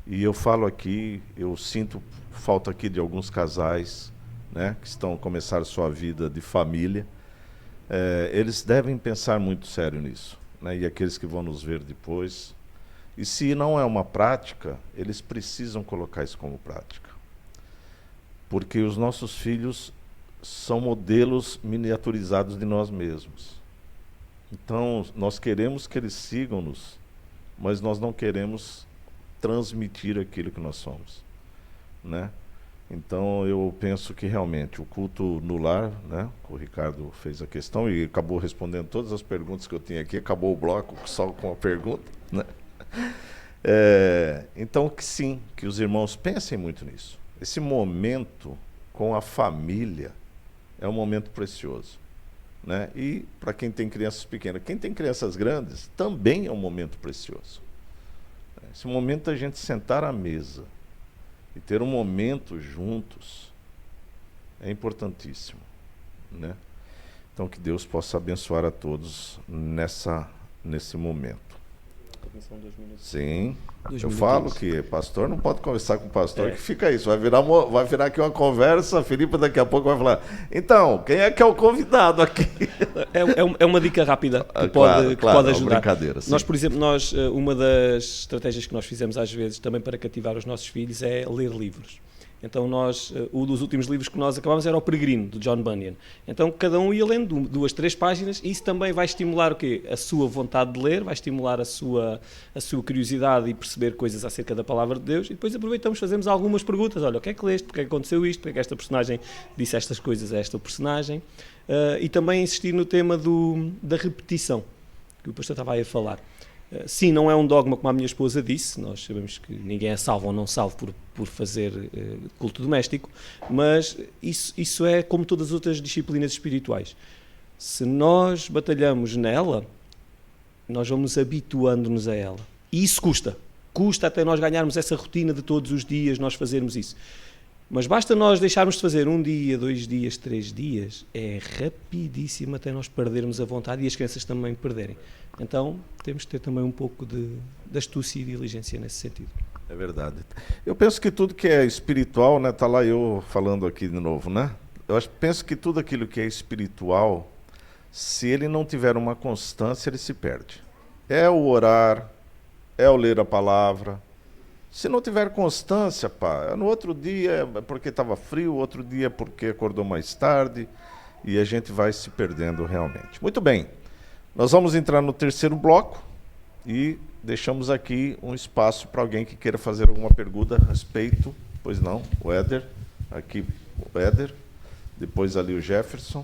E eu falo aqui, eu sinto falta aqui de alguns casais, né, que estão a começar sua vida de família. Eles devem pensar muito sério nisso, né, e aqueles que vão nos ver depois. E se não é uma prática, eles precisam colocar isso como prática. Porque os nossos filhos são modelos miniaturizados de nós mesmos. Então, nós queremos que eles sigam-nos, mas nós não queremos transmitir aquilo que nós somos, né? Então eu penso que realmente o culto no lar, né? O Ricardo fez a questão e acabou respondendo todas as perguntas que eu tinha aqui, acabou o bloco só com a pergunta, né? Então que sim, que os irmãos pensem muito nisso. Esse momento com a família é um momento precioso, né? E para quem tem crianças pequenas, quem tem crianças grandes, também é um momento precioso. Esse momento da gente sentar à mesa e ter um momento juntos é importantíssimo, né? Então que Deus possa abençoar a todos nesse momento. São 2 minutos. Sim. 2 Eu minutos. falo que pastor não pode conversar com pastor, que fica isso. Vai virar aqui uma conversa, a Filipe daqui a pouco vai falar, então, quem é que é o convidado aqui? É uma dica rápida que Claro, pode ajudar. Brincadeira, sim. Nós, por exemplo, uma das estratégias que nós fizemos às vezes também para cativar os nossos filhos é ler livros. Então um dos últimos livros que nós acabámos era O Peregrino, do John Bunyan. Então cada um ia lendo 2, 3 páginas e isso também vai estimular o quê? A sua vontade de ler, vai estimular a sua curiosidade e perceber coisas acerca da palavra de Deus e depois aproveitamos, fazemos algumas perguntas. Olha, o que é que leste? Porque é que aconteceu isto? Porque é que esta personagem disse estas coisas a esta personagem? E também insistir no tema da repetição, que o pastor estava aí a falar. Sim, não é um dogma como a minha esposa disse, nós sabemos que ninguém é salvo ou não salvo por fazer culto doméstico, mas isso é como todas as outras disciplinas espirituais. Se nós batalhamos nela, nós vamos habituando-nos a ela. E isso custa até nós ganharmos essa rotina de todos os dias, nós fazermos isso. Mas basta nós deixarmos de fazer 1 dia, 2 dias, 3 dias, é rapidíssimo até nós perdermos a vontade e as crianças também perderem. Então, temos que ter também um pouco de astúcia e diligência nesse sentido. É verdade. Eu penso que tudo que é espiritual, né, tá lá eu falando aqui de novo, né? Penso que tudo aquilo que é espiritual, se ele não tiver uma constância, ele se perde. É o orar, é o ler a palavra. Se não tiver constância, no outro dia é porque estava frio, outro dia é porque acordou mais tarde, e a gente vai se perdendo realmente. Muito bem, nós vamos entrar no terceiro bloco e deixamos aqui um espaço para alguém que queira fazer alguma pergunta a respeito. Pois não, o Éder, aqui o Éder, depois ali o Jefferson.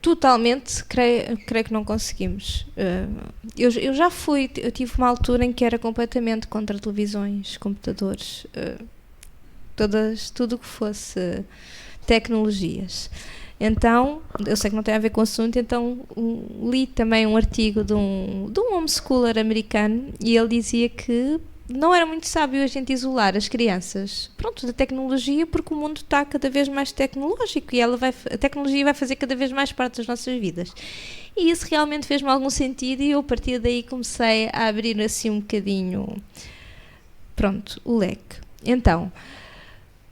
Totalmente, creio que não conseguimos. Eu tive uma altura em que era completamente contra televisões, computadores, tudo o que fosse tecnologias. Então, eu sei que não tem a ver com o assunto, então li também um artigo de um homeschooler americano e ele dizia que não era muito sábio a gente isolar as crianças, da tecnologia, porque o mundo está cada vez mais tecnológico e a tecnologia vai fazer cada vez mais parte das nossas vidas. E isso realmente fez-me algum sentido e eu, a partir daí, comecei a abrir assim um bocadinho, o leque. Então,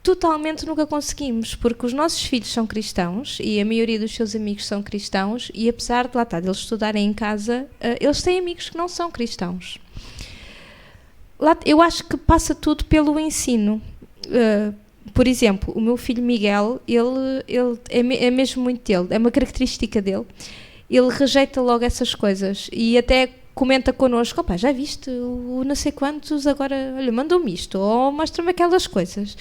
totalmente nunca conseguimos, porque os nossos filhos são cristãos e a maioria dos seus amigos são cristãos e apesar de eles estudarem em casa, eles têm amigos que não são cristãos. Eu acho que passa tudo pelo ensino. Por exemplo, o meu filho Miguel, ele é mesmo muito dele, é uma característica dele. Ele rejeita logo essas coisas e até comenta connosco, já viste o não sei quantos, agora, olha, mandou-me isto, ou mostra-me aquelas coisas.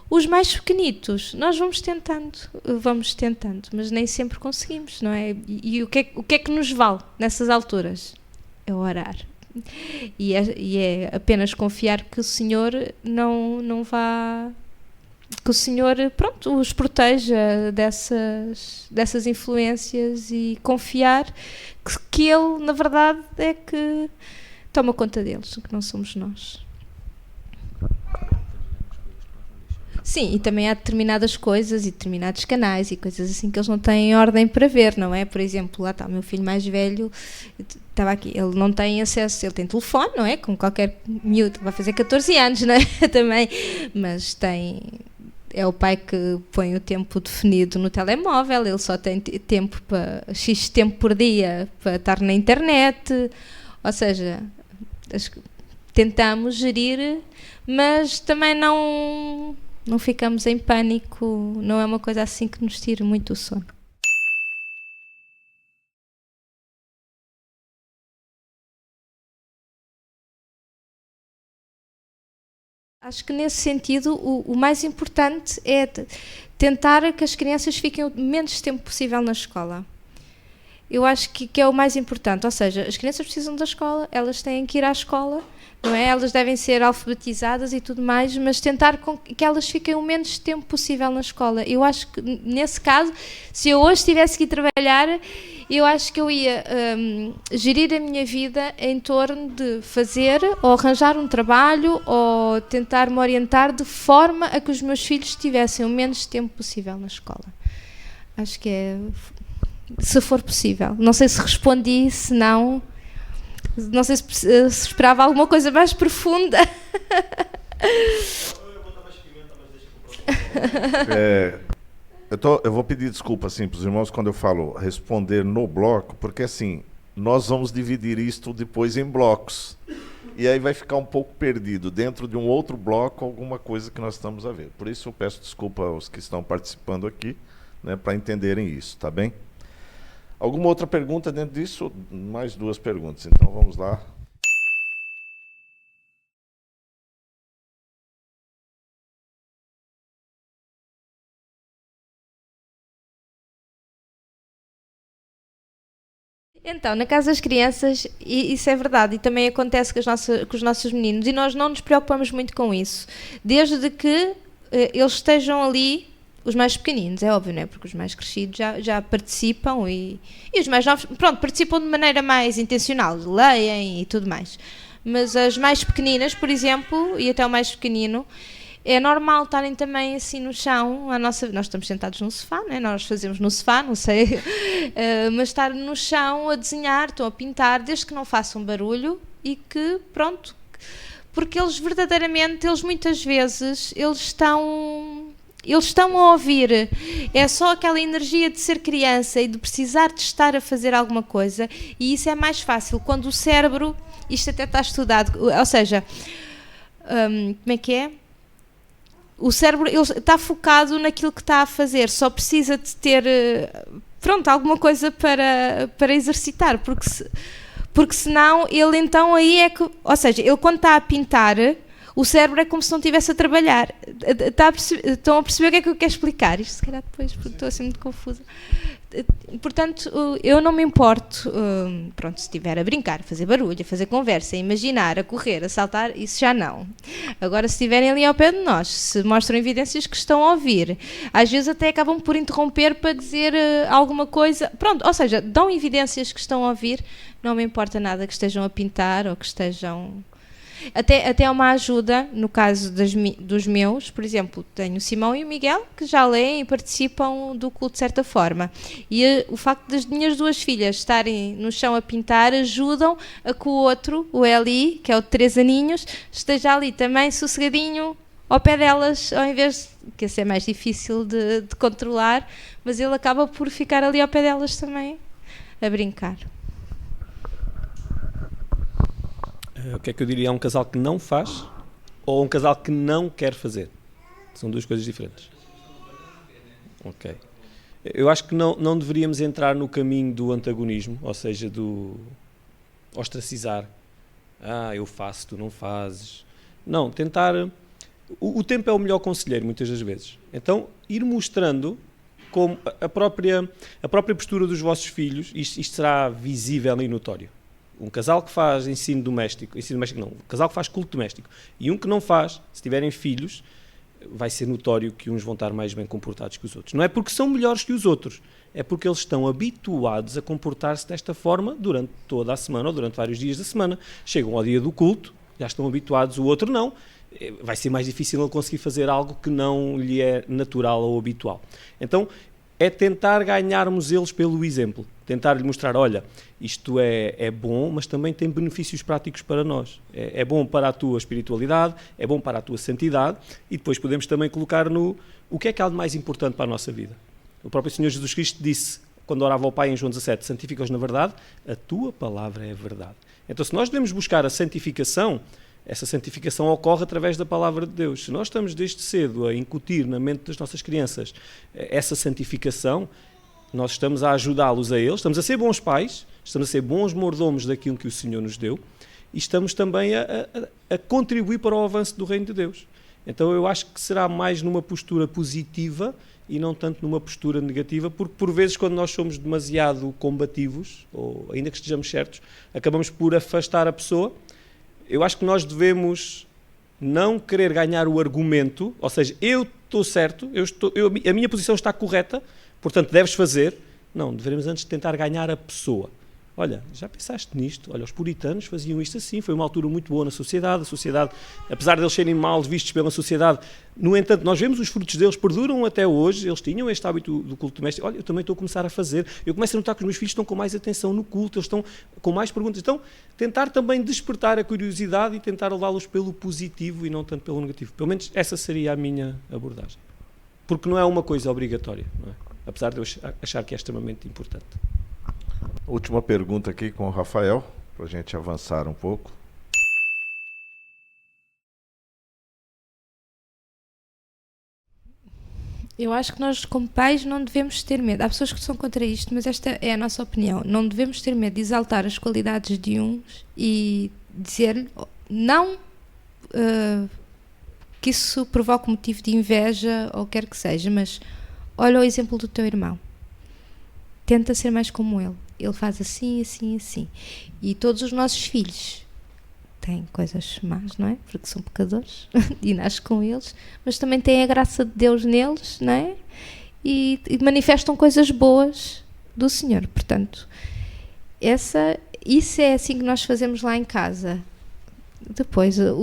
Os mais pequenitos, nós vamos tentando, mas nem sempre conseguimos, não é? E o que é que nos vale nessas alturas? É orar. E é apenas confiar que o Senhor não vá, que o Senhor os proteja dessas influências e confiar que Ele na verdade é que toma conta deles, que não somos nós. Sim, e também há determinadas coisas e determinados canais e coisas assim que eles não têm ordem para ver, não é? Por exemplo, lá está o meu filho mais velho, estava aqui, ele não tem acesso, ele tem telefone, não é? Como qualquer miúdo, vai fazer 14 anos, não é? Também, mas é o pai que põe o tempo definido no telemóvel, ele só tem tempo para X tempo por dia para estar na internet, ou seja, tentamos gerir, mas também não ficamos em pânico, não é uma coisa assim que nos tire muito o sono. Acho que nesse sentido o mais importante é tentar que as crianças fiquem o menos tempo possível na escola. Eu acho que é o mais importante, ou seja, as crianças precisam da escola, elas têm que ir à escola, não é? Elas devem ser alfabetizadas e tudo mais, mas tentar que elas fiquem o menos tempo possível na escola. Eu acho que, nesse caso, se eu hoje tivesse que ir trabalhar, eu acho que eu ia gerir a minha vida em torno de fazer ou arranjar um trabalho ou tentar me orientar de forma a que os meus filhos tivessem o menos tempo possível na escola. Acho que é... se for possível. Não sei se respondi, se não... Não sei se esperava alguma coisa mais profunda. Eu vou pedir desculpa assim, para os irmãos quando eu falo responder no bloco, porque assim, nós vamos dividir isto depois em blocos. E aí vai ficar um pouco perdido dentro de um outro bloco alguma coisa que nós estamos a ver. Por isso eu peço desculpa aos que estão participando aqui, né, para entenderem isso, tá bem? Alguma outra pergunta dentro disso? Mais 2 perguntas, então vamos lá. Então, na casa das crianças, isso é verdade, e também acontece com os nossos meninos, e nós não nos preocupamos muito com isso, desde que eles estejam ali. Os mais pequeninos, é óbvio, não é? Porque os mais crescidos já participam e os mais novos, pronto, participam de maneira mais intencional, leem e tudo mais. Mas as mais pequeninas, por exemplo, e até o mais pequenino, é normal estarem também assim no chão. Nós estamos sentados no sofá, não é? Nós fazemos no sofá, não sei, mas estar no chão a desenhar, estão a pintar, desde que não façam barulho e que, pronto, porque eles verdadeiramente, eles muitas vezes, eles estão a ouvir, é só aquela energia de ser criança e de precisar de estar a fazer alguma coisa, e isso é mais fácil quando o cérebro, isto até está estudado, ou seja, como é que é? O cérebro ele está focado naquilo que está a fazer, só precisa de ter, pronto, alguma coisa para exercitar, porque senão ele então aí é que, ou seja, ele quando está a pintar, o cérebro é como se não estivesse a trabalhar. Estão a perceber o que é que eu quero explicar? Isto se calhar depois, porque estou assim muito confusa. Portanto, eu não me importo, pronto, se estiver a brincar, a fazer barulho, a fazer conversa, a imaginar, a correr, a saltar, isso já não. Agora, se estiverem ali ao pé de nós, se mostram evidências que estão a ouvir, às vezes até acabam por interromper para dizer alguma coisa, pronto, ou seja, dão evidências que estão a ouvir, não me importa nada que estejam a pintar ou que estejam... Até é uma ajuda, no caso dos meus, por exemplo, tenho o Simão e o Miguel, que já leem e participam do culto de certa forma. E o facto das minhas 2 filhas estarem no chão a pintar ajudam a que o outro, o Eli, que é o de 3 aninhos, esteja ali também sossegadinho ao pé delas, ao invés de, que esse é mais difícil de controlar, mas ele acaba por ficar ali ao pé delas também, a brincar. O que é que eu diria? É um casal que não faz ou um casal que não quer fazer? São 2 coisas diferentes. Ok. Eu acho que não deveríamos entrar no caminho do antagonismo, ou seja, do ostracizar. Eu faço, tu não fazes. Não, tentar... O tempo é o melhor conselheiro, muitas das vezes. Então, ir mostrando como a própria postura dos vossos filhos, isto será visível e notório. Um casal que faz ensino doméstico não, um casal que faz culto doméstico e um que não faz, se tiverem filhos, vai ser notório que uns vão estar mais bem comportados que os outros. Não é porque são melhores que os outros, é porque eles estão habituados a comportar-se desta forma durante toda a semana ou durante vários dias da semana. Chegam ao dia do culto, já estão habituados, o outro não. Vai ser mais difícil ele conseguir fazer algo que não lhe é natural ou habitual. Então, é tentar ganharmos eles pelo exemplo. Tentar-lhe mostrar, olha, isto é bom, mas também tem benefícios práticos para nós. É bom para a tua espiritualidade, é bom para a tua santidade, e depois podemos também colocar no o que é que há de mais importante para a nossa vida. O próprio Senhor Jesus Cristo disse, quando orava ao Pai em João 17, santifica-os na verdade, a tua palavra é a verdade. Então, se nós devemos buscar a santificação, essa santificação ocorre através da palavra de Deus. Se nós estamos desde cedo a incutir na mente das nossas crianças essa santificação, nós estamos a ajudá-los a eles, estamos a ser bons pais, estamos a ser bons mordomos daquilo que o Senhor nos deu, e estamos também a contribuir para o avanço do reino de Deus. Então eu acho que será mais numa postura positiva e não tanto numa postura negativa, porque por vezes quando nós somos demasiado combativos, ou ainda que estejamos certos, acabamos por afastar a pessoa. Eu acho que nós devemos não querer ganhar o argumento, ou seja, eu estou certo, a minha posição está correta, portanto deves fazer. Não, devemos antes tentar ganhar a pessoa. Olha, já pensaste nisto? Olha, os puritanos faziam isto assim, foi uma altura muito boa na sociedade, a sociedade, apesar de eles serem mal vistos pela sociedade, no entanto, nós vemos os frutos deles perduram até hoje, eles tinham este hábito do culto doméstico. Olha, eu também estou a começar a fazer, eu começo a notar que os meus filhos estão com mais atenção no culto, eles estão com mais perguntas. Então, tentar também despertar a curiosidade e tentar levá-los pelo positivo e não tanto pelo negativo. Pelo menos essa seria a minha abordagem. Porque não é uma coisa obrigatória, não é? Apesar de eu achar que é extremamente importante. Última pergunta aqui com o Rafael, para a gente avançar um pouco. Eu acho que nós, como pais, não devemos ter medo. Há pessoas que são contra isto, mas esta é a nossa opinião. Não devemos ter medo de exaltar as qualidades de uns e dizer não que isso provoque motivo de inveja ou quer que seja, mas olha o exemplo do teu irmão. Tenta ser mais como ele. Ele faz assim, assim, assim. E todos os nossos filhos têm coisas más, não é? Porque são pecadores e nascem com eles, mas também têm a graça de Deus neles, não é? E manifestam coisas boas do Senhor. Portanto, isso é assim que nós fazemos lá em casa. Depois, a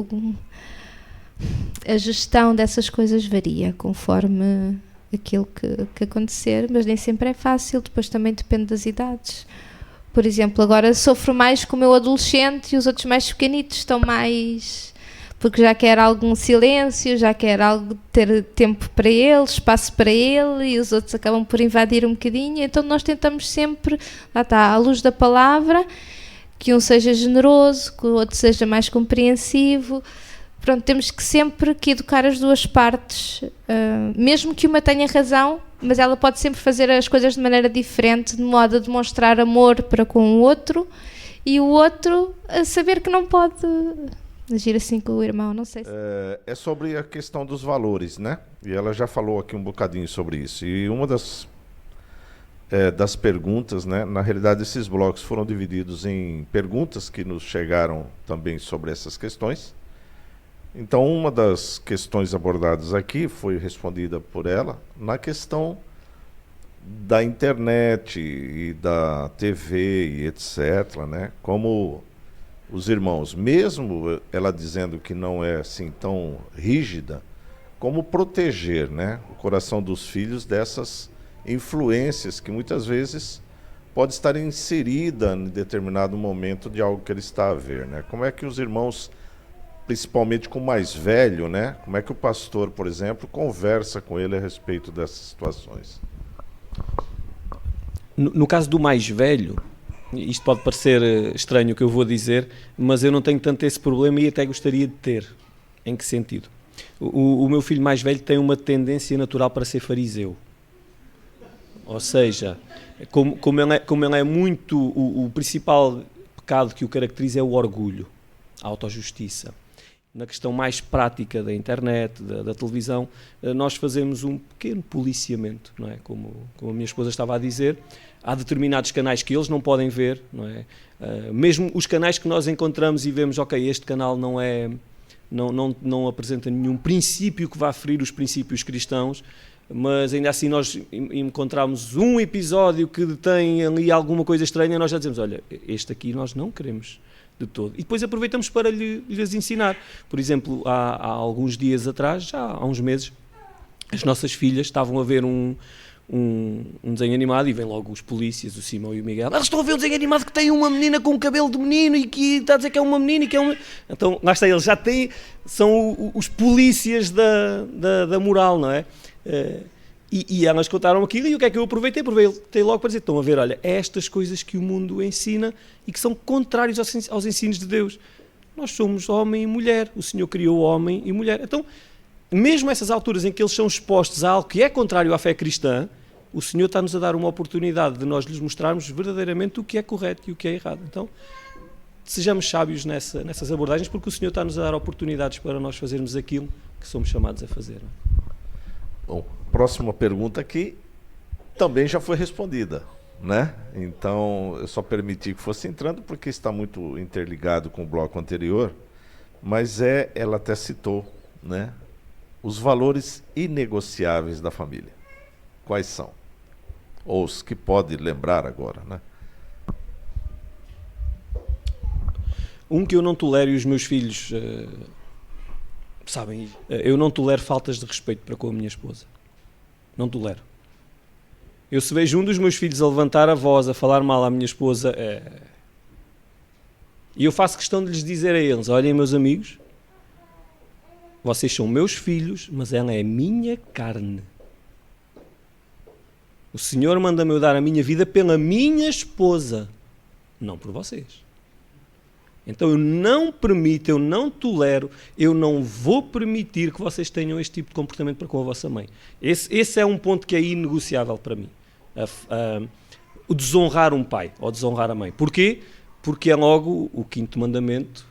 gestão dessas coisas varia conforme aquilo que acontecer, mas nem sempre é fácil, depois também depende das idades. Por exemplo, agora sofro mais com o meu adolescente e os outros mais pequenitos estão mais... porque já quer algum silêncio, já quer ter tempo para ele, espaço para ele, e os outros acabam por invadir um bocadinho. Então nós tentamos sempre, lá está, à luz da palavra, que um seja generoso, que o outro seja mais compreensivo. Pronto, temos que sempre que educar as duas partes, mesmo que uma tenha razão, mas ela pode sempre fazer as coisas de maneira diferente, de modo a demonstrar amor para com o outro, e o outro a saber que não pode agir assim com o irmão, não sei se... É sobre a questão dos valores, né? E ela já falou aqui um bocadinho sobre isso. E uma das perguntas, né? Na realidade, esses blocos foram divididos em perguntas que nos chegaram também sobre essas questões. Então, uma das questões abordadas aqui foi respondida por ela na questão da internet e da TV e etc., né? Como os irmãos, mesmo ela dizendo que não é assim tão rígida, como proteger, né, o coração dos filhos dessas influências que muitas vezes pode estar inserida em determinado momento de algo que ele está a ver, né? Como é que os irmãos, principalmente com o mais velho, né? Como é que o pastor, por exemplo, conversa com ele a respeito dessas situações? No caso do mais velho, isto pode parecer estranho o que eu vou dizer, mas eu não tenho tanto esse problema e até gostaria de ter. Em que sentido? O meu filho mais velho tem uma tendência natural para ser fariseu. Ou seja, como ele é muito... O principal pecado que o caracteriza é o orgulho, a autojustiça. Na questão mais prática da internet, da televisão, nós fazemos um pequeno policiamento, não é? Como a minha esposa estava a dizer, há determinados canais que eles não podem ver, não é? Mesmo os canais que nós encontramos e vemos, ok, este canal não apresenta nenhum princípio que vá ferir os princípios cristãos, mas ainda assim nós encontramos um episódio que tem ali alguma coisa estranha, nós já dizemos, olha, este aqui nós não queremos de todo. E depois aproveitamos para lhes ensinar. Por exemplo, há alguns dias atrás, já há uns meses, as nossas filhas estavam a ver um desenho animado e vêm logo os polícias, o Simão e o Miguel. Elas estão a ver um desenho animado que tem uma menina com um cabelo de menino e que está a dizer que é uma menina e que é uma... Então, lá está, eles já têm, são os polícias da moral, não é? E elas contaram aquilo e o que é que eu aproveitei logo para dizer, estão a ver, olha, é estas coisas que o mundo ensina e que são contrários aos ensinos de Deus. Nós somos homem e mulher, o Senhor criou homem e mulher. Então, mesmo essas alturas em que eles são expostos a algo que é contrário à fé cristã, o Senhor está-nos a dar uma oportunidade de nós lhes mostrarmos verdadeiramente o que é correto e o que é errado. Então, sejamos sábios nessas abordagens, porque o Senhor está-nos a dar oportunidades para nós fazermos aquilo que somos chamados a fazer. Bom, próxima pergunta aqui também já foi respondida, né? Então, eu só permiti que fosse entrando porque está muito interligado com o bloco anterior, mas ela até citou, né? Os valores inegociáveis da família. Quais são? Ou os que pode lembrar agora, né? Um que eu não tolero, e os meus filhos sabem, eu não tolero faltas de respeito para com a minha esposa. Não tolero. Eu, se vejo um dos meus filhos a levantar a voz, a falar mal à minha esposa, e eu faço questão de lhes dizer a eles: olhem, meus amigos, vocês são meus filhos, mas ela é minha carne. O Senhor manda-me eu dar a minha vida pela minha esposa, não por vocês. Então eu não permito, eu não tolero, eu não vou permitir que vocês tenham este tipo de comportamento para com a vossa mãe. Esse é um ponto que é inegociável para mim. O desonrar um pai ou desonrar a mãe. Porquê? Porque é logo o 5º mandamento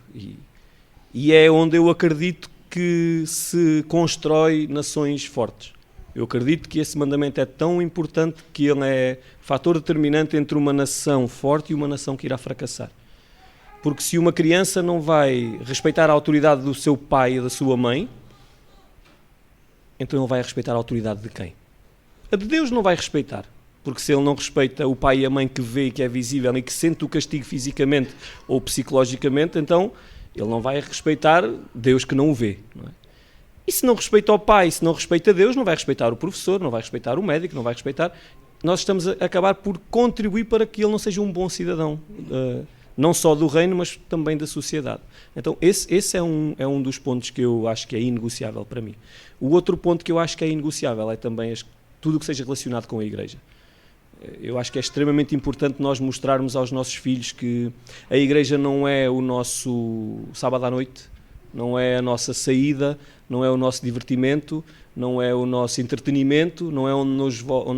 e é onde eu acredito que se constrói nações fortes. Eu acredito que esse mandamento é tão importante que ele é fator determinante entre uma nação forte e uma nação que irá fracassar. Porque se uma criança não vai respeitar a autoridade do seu pai e da sua mãe, então ele vai respeitar a autoridade de quem? A de Deus não vai respeitar. Porque se ele não respeita o pai e a mãe que vê e que é visível e que sente o castigo fisicamente ou psicologicamente, então ele não vai respeitar Deus que não o vê. Não é? E se não respeita o pai, se não respeita Deus, não vai respeitar o professor, não vai respeitar o médico, não vai respeitar... Nós estamos a acabar por contribuir para que ele não seja um bom cidadão, não só do reino, mas também da sociedade. Então esse é um dos pontos que eu acho que é inegociável para mim. O outro ponto que eu acho que é inegociável é também tudo o que seja relacionado com a igreja. Eu acho que é extremamente importante nós mostrarmos aos nossos filhos que a igreja não é o nosso sábado à noite, não é a nossa saída, não é o nosso divertimento, não é o nosso entretenimento, não é onde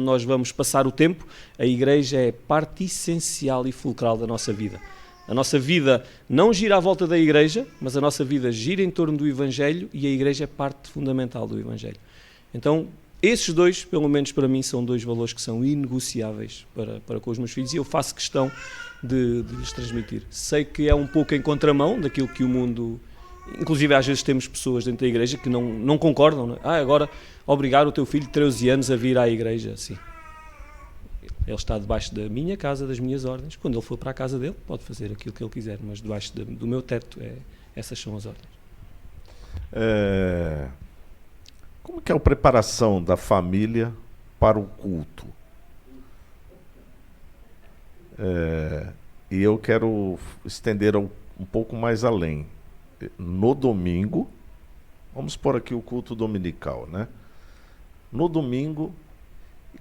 nós vamos passar o tempo. A igreja é parte essencial e fulcral da nossa vida. A nossa vida não gira à volta da igreja, mas a nossa vida gira em torno do Evangelho e a igreja é parte fundamental do Evangelho. Então, esses dois, pelo menos para mim, são dois valores que são inegociáveis para com os meus filhos e eu faço questão de lhes transmitir. Sei que é um pouco em contramão daquilo que o mundo... Inclusive, às vezes temos pessoas dentro da igreja que não concordam. Não é? Agora, obrigar o teu filho de 13 anos a vir à igreja. Sim. Ele está debaixo da minha casa, das minhas ordens. Quando ele for para a casa dele, pode fazer aquilo que ele quiser, mas debaixo do meu teto, essas são as ordens. Como que é a preparação da família para o culto? E eu quero estender um pouco mais além. No domingo, vamos pôr aqui o culto dominical, né? No domingo,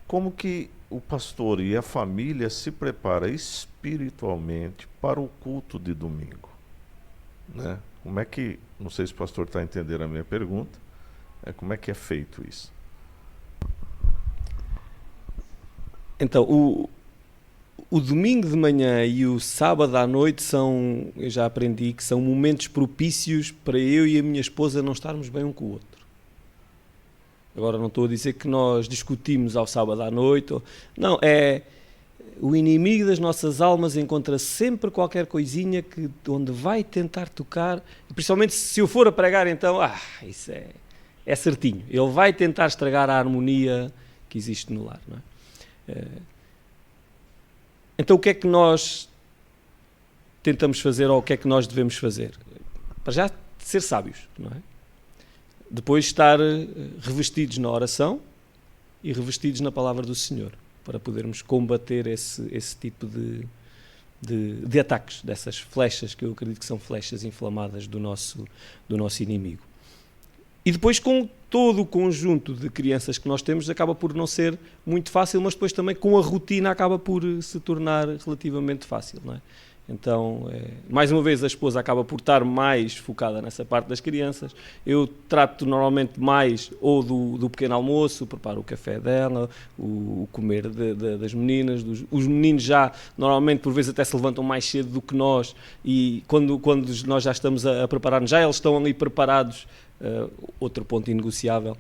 como que o pastor e a família se prepara espiritualmente para o culto de domingo, né? Como é que, não sei se o pastor está entendendo a minha pergunta, como é que é feito isso? Então, o domingo de manhã e o sábado à noite eu já aprendi que são momentos propícios para eu e a minha esposa não estarmos bem um com o outro. Agora não estou a dizer que nós discutimos ao sábado à noite. Não, o inimigo das nossas almas encontra sempre qualquer coisinha onde vai tentar tocar, principalmente se eu for a pregar, então, isso é certinho. Ele vai tentar estragar a harmonia que existe no lar, não é? Então o que é que nós tentamos fazer ou o que é que nós devemos fazer? Para já ser sábios, não é? Depois estar revestidos na oração e revestidos na palavra do Senhor, para podermos combater esse tipo de ataques, dessas flechas, que eu acredito que são flechas inflamadas do nosso inimigo. E depois, com todo o conjunto de crianças que nós temos, acaba por não ser muito fácil, mas depois também com a rotina acaba por se tornar relativamente fácil, não é? Então, mais uma vez, a esposa acaba por estar mais focada nessa parte das crianças. Eu trato normalmente mais ou do pequeno almoço, preparo o café dela, o comer das meninas. Os meninos já, normalmente, por vezes até se levantam mais cedo do que nós, e quando nós já estamos a preparar-nos, já eles estão ali preparados. Outro ponto inegociável,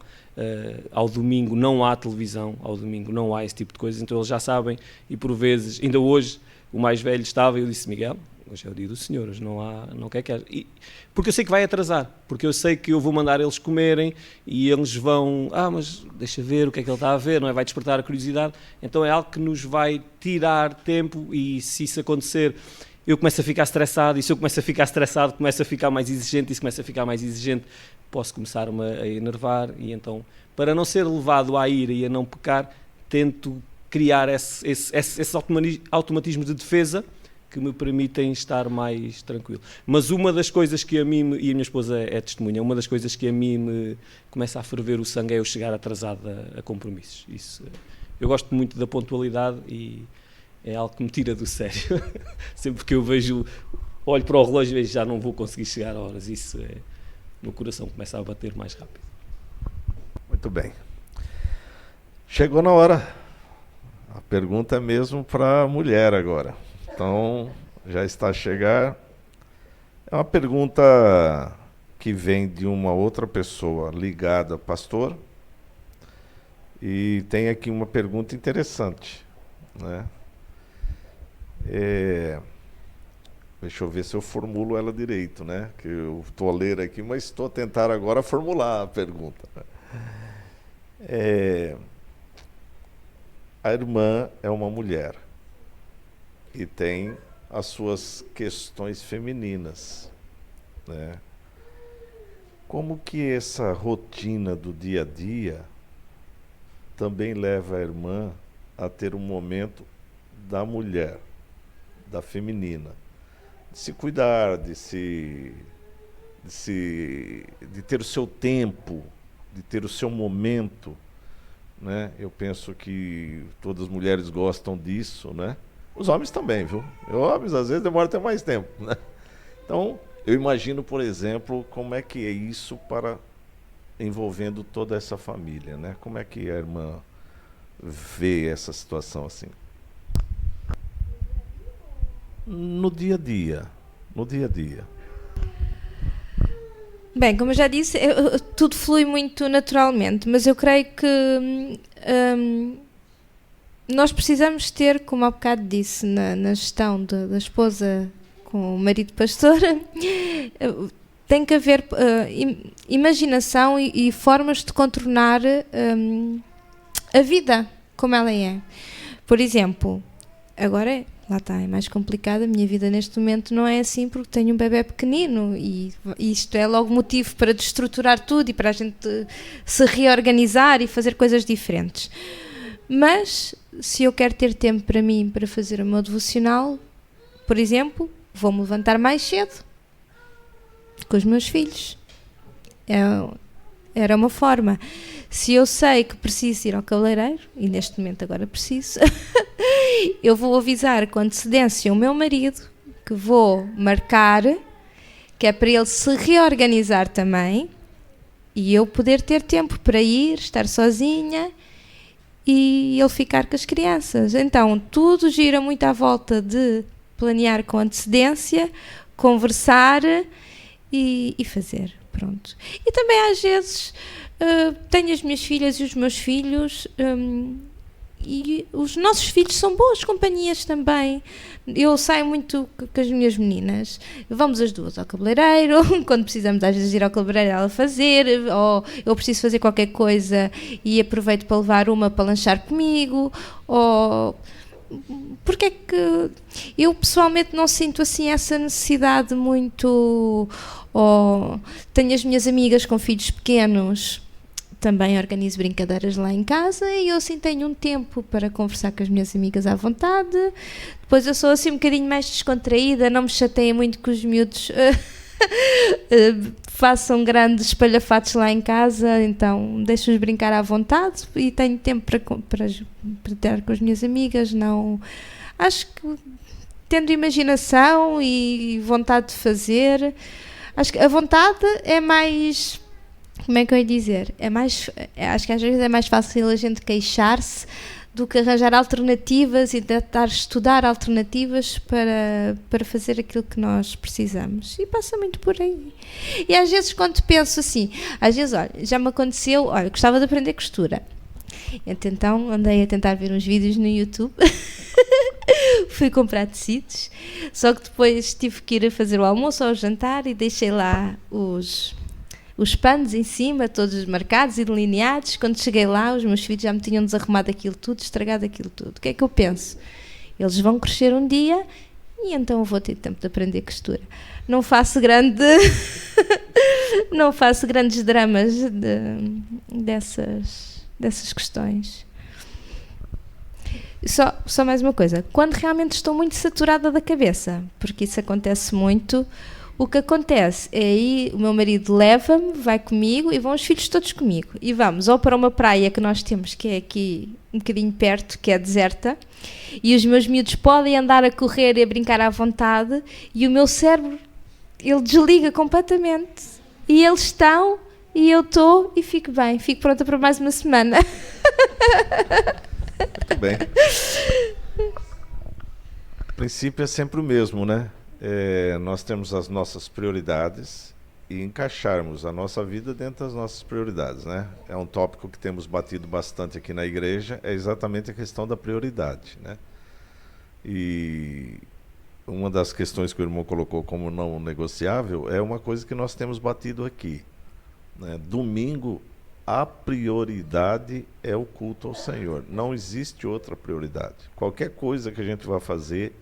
ao domingo não há televisão, ao domingo não há esse tipo de coisas, então eles já sabem, e por vezes, ainda hoje, o mais velho estava e eu disse: Miguel, hoje é o dia do Senhor, hoje não quer. Porque eu sei que vai atrasar, porque eu sei que eu vou mandar eles comerem e eles vão, mas deixa ver o que é que ele está a ver, não é? Vai despertar a curiosidade, então é algo que nos vai tirar tempo, e se isso acontecer, eu começo a ficar estressado, e se eu começo a ficar estressado, começo a ficar mais exigente, e se começo a ficar mais exigente, posso começar-me a enervar, e então, para não ser levado à ira e a não pecar, tento criar esse automatismo de defesa que me permitem estar mais tranquilo. Mas uma das coisas que a mim, e a minha esposa é testemunha, uma das coisas que a mim me começa a ferver o sangue é eu chegar atrasado a compromissos. Isso, eu gosto muito da pontualidade e é algo que me tira do sério. Sempre que eu olho para o relógio e vejo já não vou conseguir chegar a horas, isso o meu coração começa a bater mais rápido. Muito bem. Chegou na hora. A pergunta é mesmo para a mulher agora. Então, já está a chegar. É uma pergunta que vem de uma outra pessoa ligada, pastor. E tem aqui uma pergunta interessante, né? Deixa eu ver se eu formulo ela direito, né? Que eu estou a ler aqui, mas estou a tentar agora formular a pergunta. A irmã é uma mulher e tem as suas questões femininas, né? Como que essa rotina do dia a dia também leva a irmã a ter um momento da mulher, da feminina, de se cuidar, de ter o seu tempo, de ter o seu momento, né? Eu penso que todas as mulheres gostam disso, né? Os homens também, viu? Os homens às vezes demoram até mais tempo, né? Então, eu imagino, por exemplo, como é que é isso envolvendo toda essa família, né? Como é que a irmã vê essa situação assim? No dia a dia. Bem, como eu já disse, tudo flui muito naturalmente, mas eu creio que nós precisamos ter, como há bocado disse, na gestão da esposa com o marido pastor, tem que haver imaginação e formas de contornar a vida como ela é. Por exemplo, agora lá está, é mais complicado. A minha vida neste momento não é assim porque tenho um bebé pequenino e isto é logo motivo para destruturar tudo e para a gente se reorganizar e fazer coisas diferentes. Mas se eu quero ter tempo para mim, para fazer o meu devocional, por exemplo, vou-me levantar mais cedo com os meus filhos. Era uma forma. Se eu sei que preciso ir ao cabeleireiro, e neste momento agora preciso, eu vou avisar com antecedência o meu marido que vou marcar, que é para ele se reorganizar também e eu poder ter tempo para ir, estar sozinha e ele ficar com as crianças. Então, tudo gira muito à volta de planear com antecedência, conversar e fazer. Pronto. E também às vezes tenho as minhas filhas e os meus filhos e os nossos filhos são boas companhias também. Eu saio muito com as minhas meninas, vamos as duas ao cabeleireiro, quando precisamos às vezes ir ao cabeleireiro ela fazer, ou eu preciso fazer qualquer coisa e aproveito para levar uma para lanchar comigo, ou... Porque é que eu pessoalmente não sinto assim essa necessidade muito. Tenho as minhas amigas com filhos pequenos, também organizo brincadeiras lá em casa e eu assim tenho um tempo para conversar com as minhas amigas à vontade. Depois eu sou assim um bocadinho mais descontraída, não me chateia muito que os miúdos façam grandes espalhafatos lá em casa, então deixo-os brincar à vontade e tenho tempo para estar com as minhas amigas. Não, acho que tendo imaginação e vontade de fazer. Acho que a vontade é mais... Como é que eu ia dizer? Acho que às vezes é mais fácil a gente queixar-se do que arranjar alternativas e tentar estudar alternativas para fazer aquilo que nós precisamos. E passa muito por aí. E às vezes quando penso assim, às vezes, olha, já me aconteceu, olha, gostava de aprender costura. Então andei a tentar ver uns vídeos no YouTube. Fui comprar tecidos, só que depois tive que ir a fazer o almoço ou o jantar e deixei lá os panos em cima, todos marcados e delineados. Quando cheguei lá, os meus filhos já me tinham desarrumado aquilo tudo, estragado aquilo tudo. O que é que eu penso? Eles vão crescer um dia e então eu vou ter tempo de aprender costura. Não faço não faço grandes dramas dessas questões. Só mais uma coisa. Quando realmente estou muito saturada da cabeça, porque isso acontece muito, o que acontece é aí o meu marido leva-me, vai comigo e vão os filhos todos comigo. E vamos ou para uma praia que nós temos, que é aqui um bocadinho perto, que é deserta, e os meus miúdos podem andar a correr e a brincar à vontade, e o meu cérebro, ele desliga completamente. E eles estão, e eu estou, e fico bem. Fico pronta para mais uma semana. Muito bem. O princípio é sempre o mesmo, né? Nós temos as nossas prioridades e encaixarmos a nossa vida dentro das nossas prioridades, né? É um tópico que temos batido bastante aqui na igreja, é exatamente a questão da prioridade, né? E uma das questões que o irmão colocou como não negociável é uma coisa que nós temos batido aqui, né? Domingo, a prioridade é o culto ao Senhor. Não existe outra prioridade. Qualquer coisa que a gente vai fazer,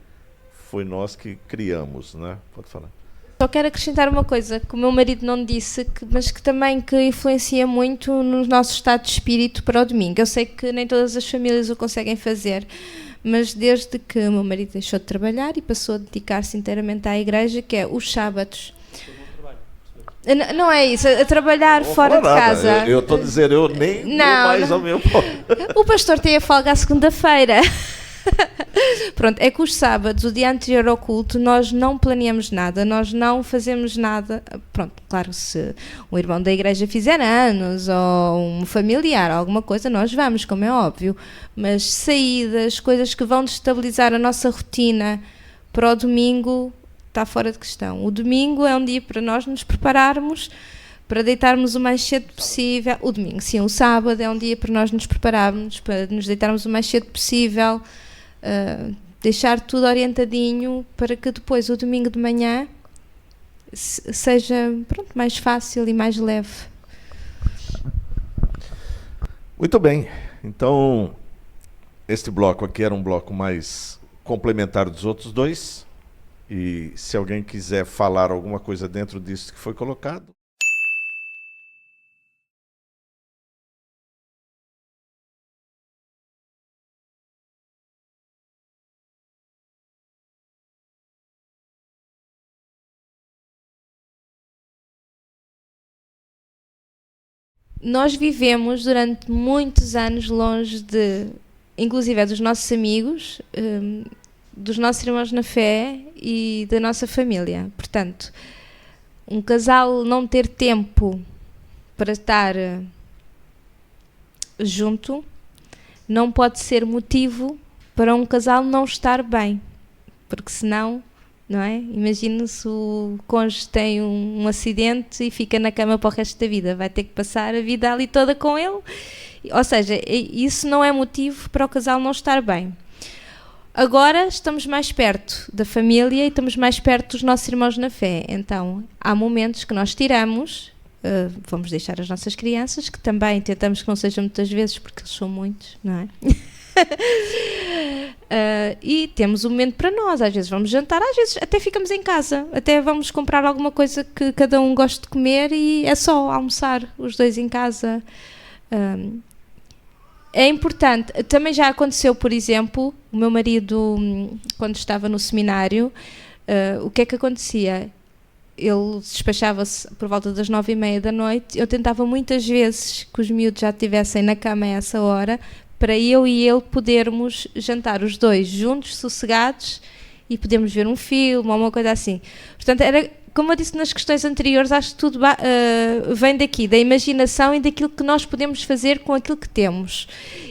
foi nós que criamos, né? Pode falar. Só quero acrescentar uma coisa que o meu marido não disse, mas que também influencia muito no nosso estado de espírito para o domingo. Eu sei que nem todas as famílias o conseguem fazer, mas desde que o meu marido deixou de trabalhar e passou a dedicar-se inteiramente à igreja, que é os sábados. Não é isso, a trabalhar fora de casa. Eu estou a dizer, eu nem mais ao meu povo. O pastor tem a folga à segunda-feira. Pronto, é que os sábados, o dia anterior ao culto, nós não planeamos nada, nós não fazemos nada. Pronto, claro, se um irmão da igreja fizer anos ou um familiar, alguma coisa, nós vamos, como é óbvio. Mas saídas, coisas que vão destabilizar a nossa rotina para o domingo, está fora de questão. O domingo é um dia para nós nos prepararmos, para deitarmos o mais cedo possível. O domingo, sim, o sábado é um dia para nós nos prepararmos, para nos deitarmos o mais cedo possível. Deixar tudo orientadinho para que depois o domingo de manhã seja mais fácil e mais leve. Muito bem, então este bloco aqui era um bloco mais complementar dos outros dois, e se alguém quiser falar alguma coisa dentro disso que foi colocado. Nós vivemos durante muitos anos longe inclusive dos nossos amigos, dos nossos irmãos na fé e da nossa família. Portanto, um casal não ter tempo para estar junto não pode ser motivo para um casal não estar bem, porque senão, não é? Imagina se o cônjuge tem um acidente e fica na cama para o resto da vida, vai ter que passar a vida ali toda com ele, ou seja, isso não é motivo para o casal não estar bem. Agora estamos mais perto da família e estamos mais perto dos nossos irmãos na fé, então há momentos que nós tiramos, vamos deixar as nossas crianças, que também tentamos que não sejam muitas vezes, porque eles são muitos, não é? E temos um momento para nós, às vezes vamos jantar, às vezes até ficamos em casa, até vamos comprar alguma coisa que cada um goste de comer e é só almoçar os dois em casa. É importante, também já aconteceu, por exemplo, o meu marido, quando estava no seminário, o que é que acontecia? Ele despachava-se por volta das 9h30 da noite, eu tentava muitas vezes que os miúdos já estivessem na cama a essa hora, para eu e ele podermos jantar os dois juntos, sossegados, e podemos ver um filme ou uma coisa assim. Portanto, era, como eu disse nas questões anteriores, acho que tudo vem daqui, da imaginação e daquilo que nós podemos fazer com aquilo que temos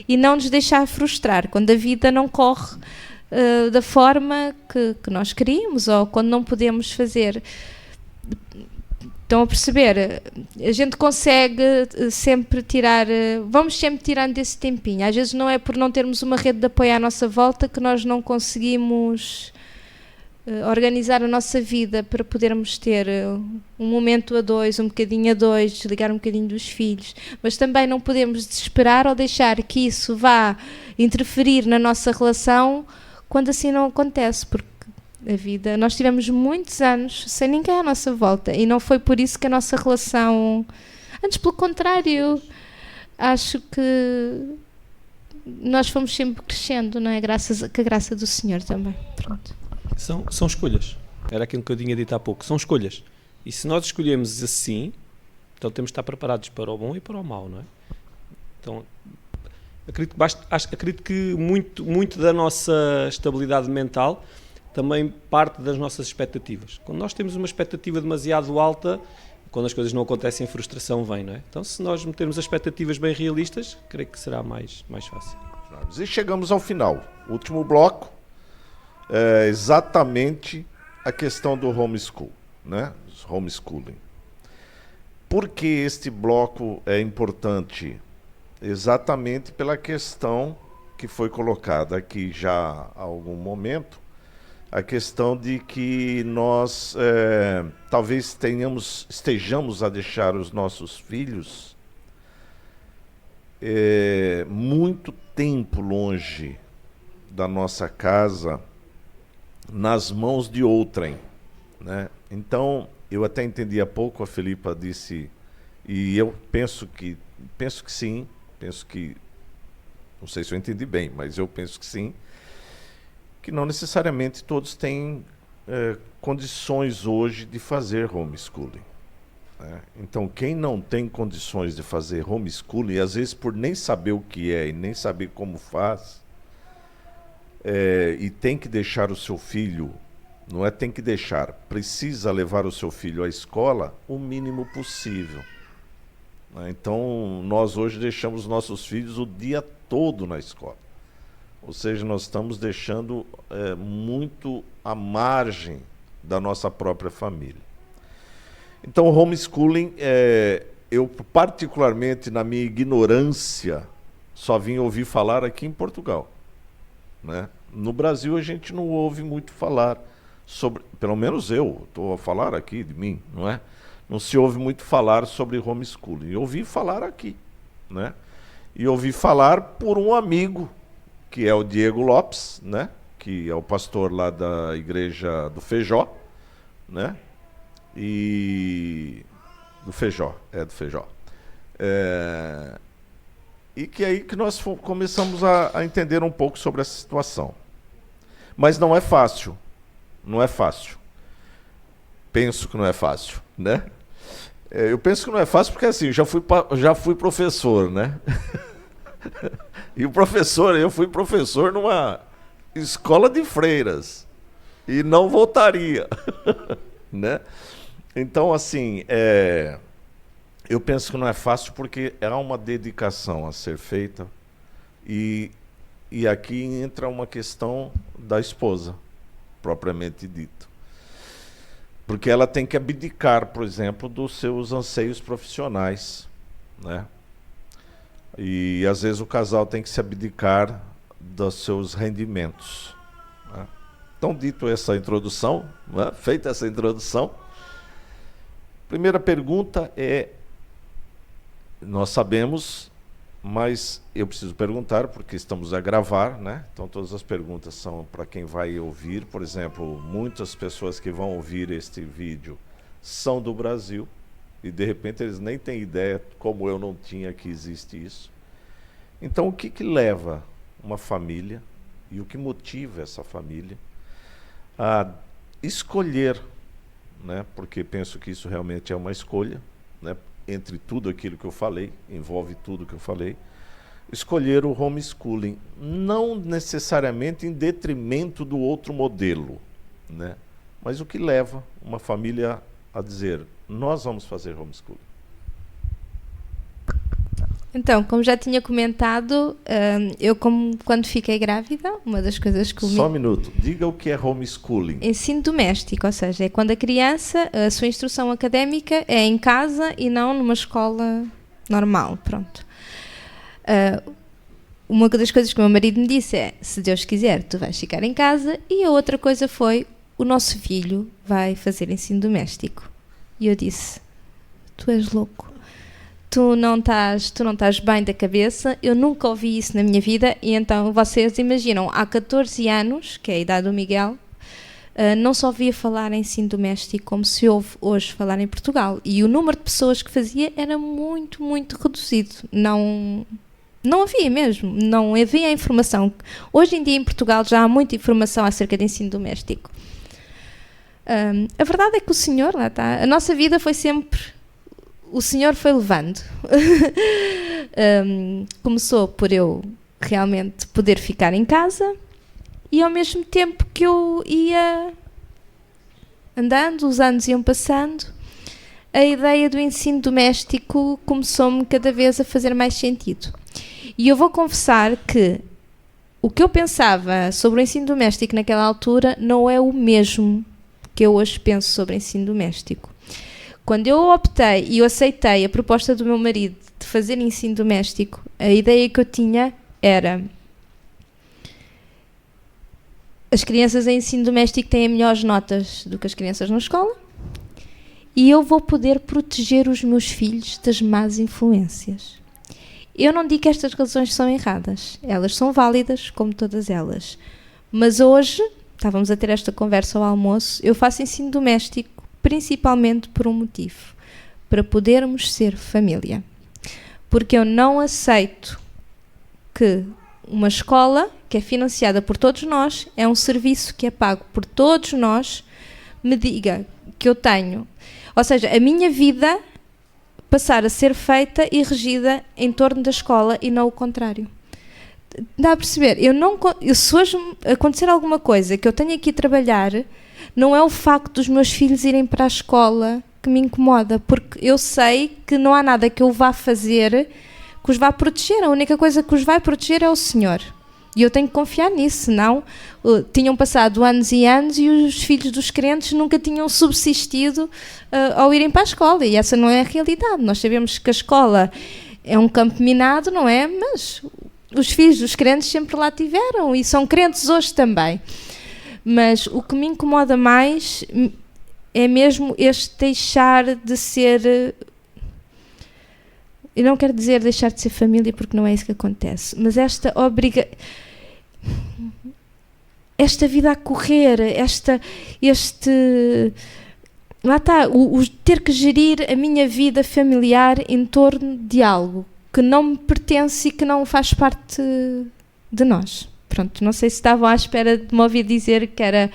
e não nos deixar frustrar quando a vida não corre da forma que nós queríamos ou quando não podemos fazer. Estão a perceber? A gente consegue sempre tirar, vamos sempre tirando desse tempinho. Às vezes não é por não termos uma rede de apoio à nossa volta que nós não conseguimos organizar a nossa vida para podermos ter um momento a dois, um bocadinho a dois, desligar um bocadinho dos filhos. Mas também não podemos desesperar ou deixar que isso vá interferir na nossa relação quando assim não acontece, porque a vida, nós tivemos muitos anos sem ninguém à nossa volta e não foi por isso que a nossa relação, antes pelo contrário, acho que nós fomos sempre crescendo, não é? Com a graça do Senhor também. Pronto. São escolhas, era aquilo que eu tinha dito há pouco, são escolhas, e se nós escolhemos assim, então temos de estar preparados para o bom e para o mau, não é? Então acredito que muito da nossa estabilidade mental também parte das nossas expectativas. Quando nós temos uma expectativa demasiado alta, quando as coisas não acontecem, a frustração vem, não é? Então, se nós metermos as expectativas bem realistas, creio que será mais fácil. E chegamos ao final. O último bloco é exatamente a questão do homeschool, né? Homeschooling. Por que este bloco é importante? Exatamente pela questão que foi colocada aqui já há algum momento, a questão de que nós talvez estejamos a deixar os nossos filhos muito tempo longe da nossa casa, nas mãos de outrem, né? Então, eu até entendi há pouco, a Felipa disse, e eu penso que sim, não sei se eu entendi bem, mas eu penso que sim, que não necessariamente todos têm condições hoje de fazer homeschooling, né? Então, quem não tem condições de fazer homeschooling, e às vezes por nem saber o que é e nem saber como faz, e tem que deixar o seu filho, não é tem que deixar, precisa levar o seu filho à escola o mínimo possível, né? Então, nós hoje deixamos nossos filhos o dia todo na escola. Ou seja, nós estamos deixando muito à margem da nossa própria família. Então, o homeschooling, eu particularmente, na minha ignorância, só vim ouvir falar aqui em Portugal, né? No Brasil, a gente não ouve muito falar sobre, pelo menos eu estou a falar aqui de mim, não é? Não se ouve muito falar sobre homeschooling. Eu ouvi falar aqui, né? E ouvi falar por um amigo, que é o Diego Lopes, né? Que é o pastor lá da igreja do Feijó, né? E do Feijó. E que aí que nós começamos a entender um pouco sobre essa situação. Mas não é fácil. Não é fácil. Penso que não é fácil, né? Eu penso que não é fácil porque assim, já fui professor, né? E eu fui professor numa escola de freiras e não voltaria, né? Então, assim, eu penso que não é fácil porque é uma dedicação a ser feita e aqui entra uma questão da esposa, propriamente dito. Porque ela tem que abdicar, por exemplo, dos seus anseios profissionais, né? E às vezes o casal tem que se abdicar dos seus rendimentos, né? Então, dito essa introdução, né? Feita essa introdução, primeira pergunta nós sabemos, mas eu preciso perguntar porque estamos a gravar, né? Então todas as perguntas são para quem vai ouvir. Por exemplo, muitas pessoas que vão ouvir este vídeo são do Brasil e de repente eles nem têm ideia, como eu não tinha, que existe isso. Então o que leva uma família e o que motiva essa família a escolher, né? Porque penso que isso realmente é uma escolha, né? Entre tudo aquilo que eu falei, envolve tudo que eu falei, escolher o homeschooling, não necessariamente em detrimento do outro modelo, né? Mas o que leva uma família a dizer, nós vamos fazer homeschooling? Então, como já tinha comentado, quando fiquei grávida, uma das coisas que Só um minuto, diga o que é homeschooling. Ensino doméstico, ou seja, é quando a criança, a sua instrução académica é em casa e não numa escola normal, pronto. Uma das coisas que o meu marido me disse é, se Deus quiser, tu vais ficar em casa, e a outra coisa foi, o nosso filho vai fazer ensino doméstico. E eu disse, tu és louco. Tu não estás bem da cabeça, eu nunca ouvi isso na minha vida, e então vocês imaginam, há 14 anos, que é a idade do Miguel, não se ouvia falar em ensino doméstico como se ouve hoje falar em Portugal, e o número de pessoas que fazia era muito, muito reduzido, não havia mesmo, não havia informação. Hoje em dia em Portugal já há muita informação acerca de ensino doméstico. A verdade é que o Senhor, lá está, a nossa vida foi sempre... O Senhor foi levando. Começou por eu realmente poder ficar em casa e ao mesmo tempo que eu ia andando, os anos iam passando, a ideia do ensino doméstico começou-me cada vez a fazer mais sentido. E eu vou confessar que o que eu pensava sobre o ensino doméstico naquela altura não é o mesmo que eu hoje penso sobre o ensino doméstico. Quando eu optei e eu aceitei a proposta do meu marido de fazer ensino doméstico, a ideia que eu tinha era: as crianças em ensino doméstico têm melhores notas do que as crianças na escola e eu vou poder proteger os meus filhos das más influências. Eu não digo que estas razões são erradas, elas são válidas, como todas elas. Mas hoje, estávamos a ter esta conversa ao almoço, eu faço ensino doméstico principalmente por um motivo, para podermos ser família. Porque eu não aceito que uma escola, que é financiada por todos nós, é um serviço que é pago por todos nós, me diga que eu tenho, ou seja, a minha vida passar a ser feita e regida em torno da escola e não o contrário. Dá a perceber? Se hoje acontecer alguma coisa que eu tenha que ir trabalhar, não é o facto dos meus filhos irem para a escola que me incomoda, porque eu sei que não há nada que eu vá fazer que os vá proteger. A única coisa que os vai proteger é o Senhor. E eu tenho que confiar nisso, senão tinham passado anos e anos e os filhos dos crentes nunca tinham subsistido ao irem para a escola. E essa não é a realidade. Nós sabemos que a escola é um campo minado, não é? Mas os filhos dos crentes sempre lá tiveram e são crentes hoje também. Mas o que me incomoda mais é mesmo este deixar de ser... Eu não quero dizer deixar de ser família porque não é isso que acontece, mas esta vida a correr, lá está, o ter que gerir a minha vida familiar em torno de algo que não me pertence e que não faz parte de nós. Pronto, não sei se estavam à espera de me ouvir dizer que era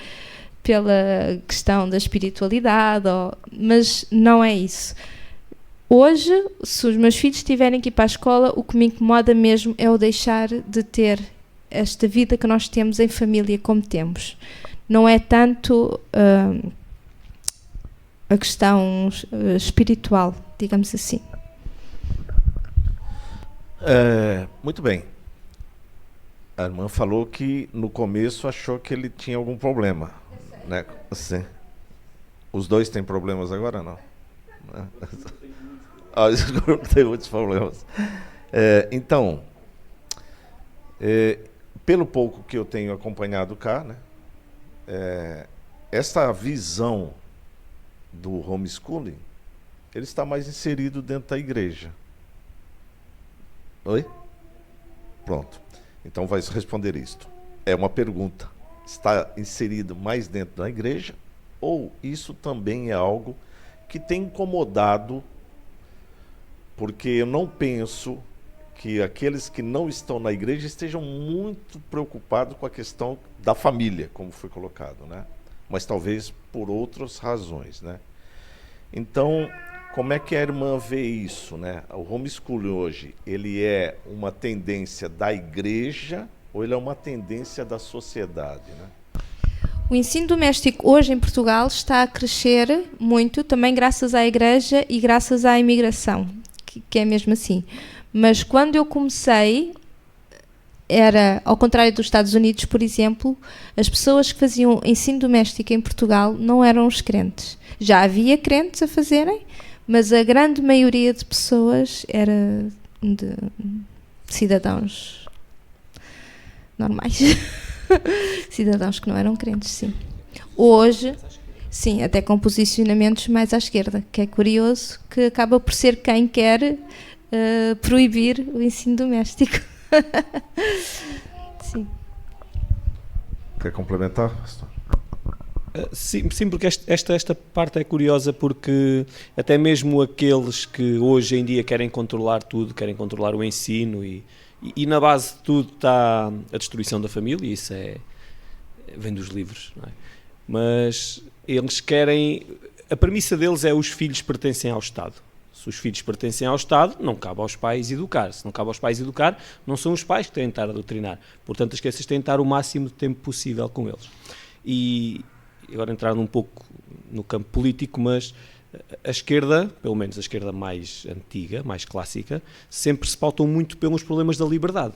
pela questão da espiritualidade, mas não é isso. Hoje, se os meus filhos tiverem que ir para a escola, o que me incomoda mesmo é o deixar de ter esta vida que nós temos em família como temos. Não é tanto a questão espiritual, digamos assim. Muito bem. A irmã falou que no começo achou que ele tinha algum problema, né? Assim. Os dois têm problemas agora, não? Tem muitos problemas. Então, pelo pouco que eu tenho acompanhado cá, né, essa visão do homeschooling, ele está mais inserido dentro da igreja. Oi? Pronto. Então vai responder isto. É uma pergunta. Está inserido mais dentro da igreja ou isso também é algo que tem incomodado? Porque eu não penso que aqueles que não estão na igreja estejam muito preocupados com a questão da família, como foi colocado, né? Mas talvez por outras razões, né? Então, como é que a irmã vê isso, né? O homeschooling hoje, ele é uma tendência da igreja ou ele é uma tendência da sociedade, né? O ensino doméstico hoje em Portugal está a crescer muito, também graças à Igreja e graças à imigração, que é mesmo assim. Mas quando eu comecei, era, ao contrário dos Estados Unidos, por exemplo, as pessoas que faziam ensino doméstico em Portugal não eram os crentes. Já havia crentes a fazerem, mas a grande maioria de pessoas era de cidadãos normais. Cidadãos que não eram crentes, sim. Hoje, sim, até com posicionamentos mais à esquerda, que é curioso, que acaba por ser quem quer proibir o ensino doméstico. Sim. Quer complementar? Sim, porque esta parte é curiosa, porque até mesmo aqueles que hoje em dia querem controlar tudo, querem controlar o ensino e na base de tudo está a destruição da família, e isso vem dos livros, não é? Mas eles querem, a premissa deles é: os filhos pertencem ao Estado. Se os filhos pertencem ao Estado, não cabe aos pais educar. Se não cabe aos pais educar, não são os pais que têm de estar a doutrinar. Portanto, as crianças têm de estar o máximo de tempo possível com eles. E agora entrar um pouco no campo político, mas a esquerda, pelo menos a esquerda mais antiga, mais clássica, sempre se pautou muito pelos problemas da liberdade.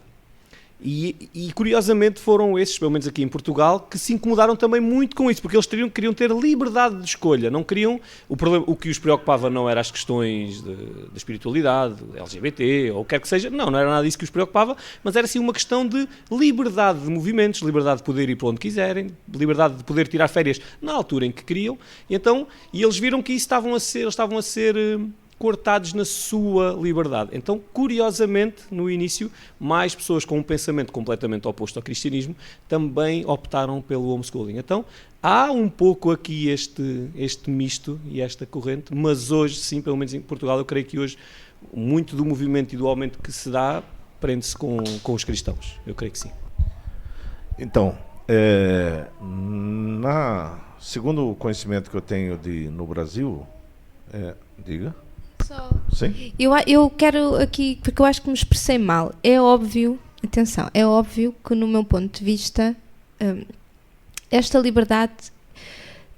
E curiosamente foram esses, pelo menos aqui em Portugal, que se incomodaram também muito com isso, porque eles queriam ter liberdade de escolha, não queriam, o que os preocupava não era as questões da espiritualidade, LGBT, ou o que quer que seja, não era nada disso que os preocupava, mas era sim uma questão de liberdade de movimentos, liberdade de poder ir para onde quiserem, liberdade de poder tirar férias na altura em que queriam, e eles viram que isso estavam a ser cortados na sua liberdade. Então, curiosamente, no início, mais pessoas com um pensamento completamente oposto ao cristianismo também optaram pelo homeschooling. Então, há um pouco aqui este misto e esta corrente, mas hoje, sim, pelo menos em Portugal, eu creio que hoje muito do movimento e do aumento que se dá prende-se com os cristãos. Eu creio que sim. Então, segundo o conhecimento que eu tenho no Brasil, diga. Sim? Eu quero aqui, porque eu acho que me expressei mal. É óbvio, atenção, é óbvio que no meu ponto de vista esta liberdade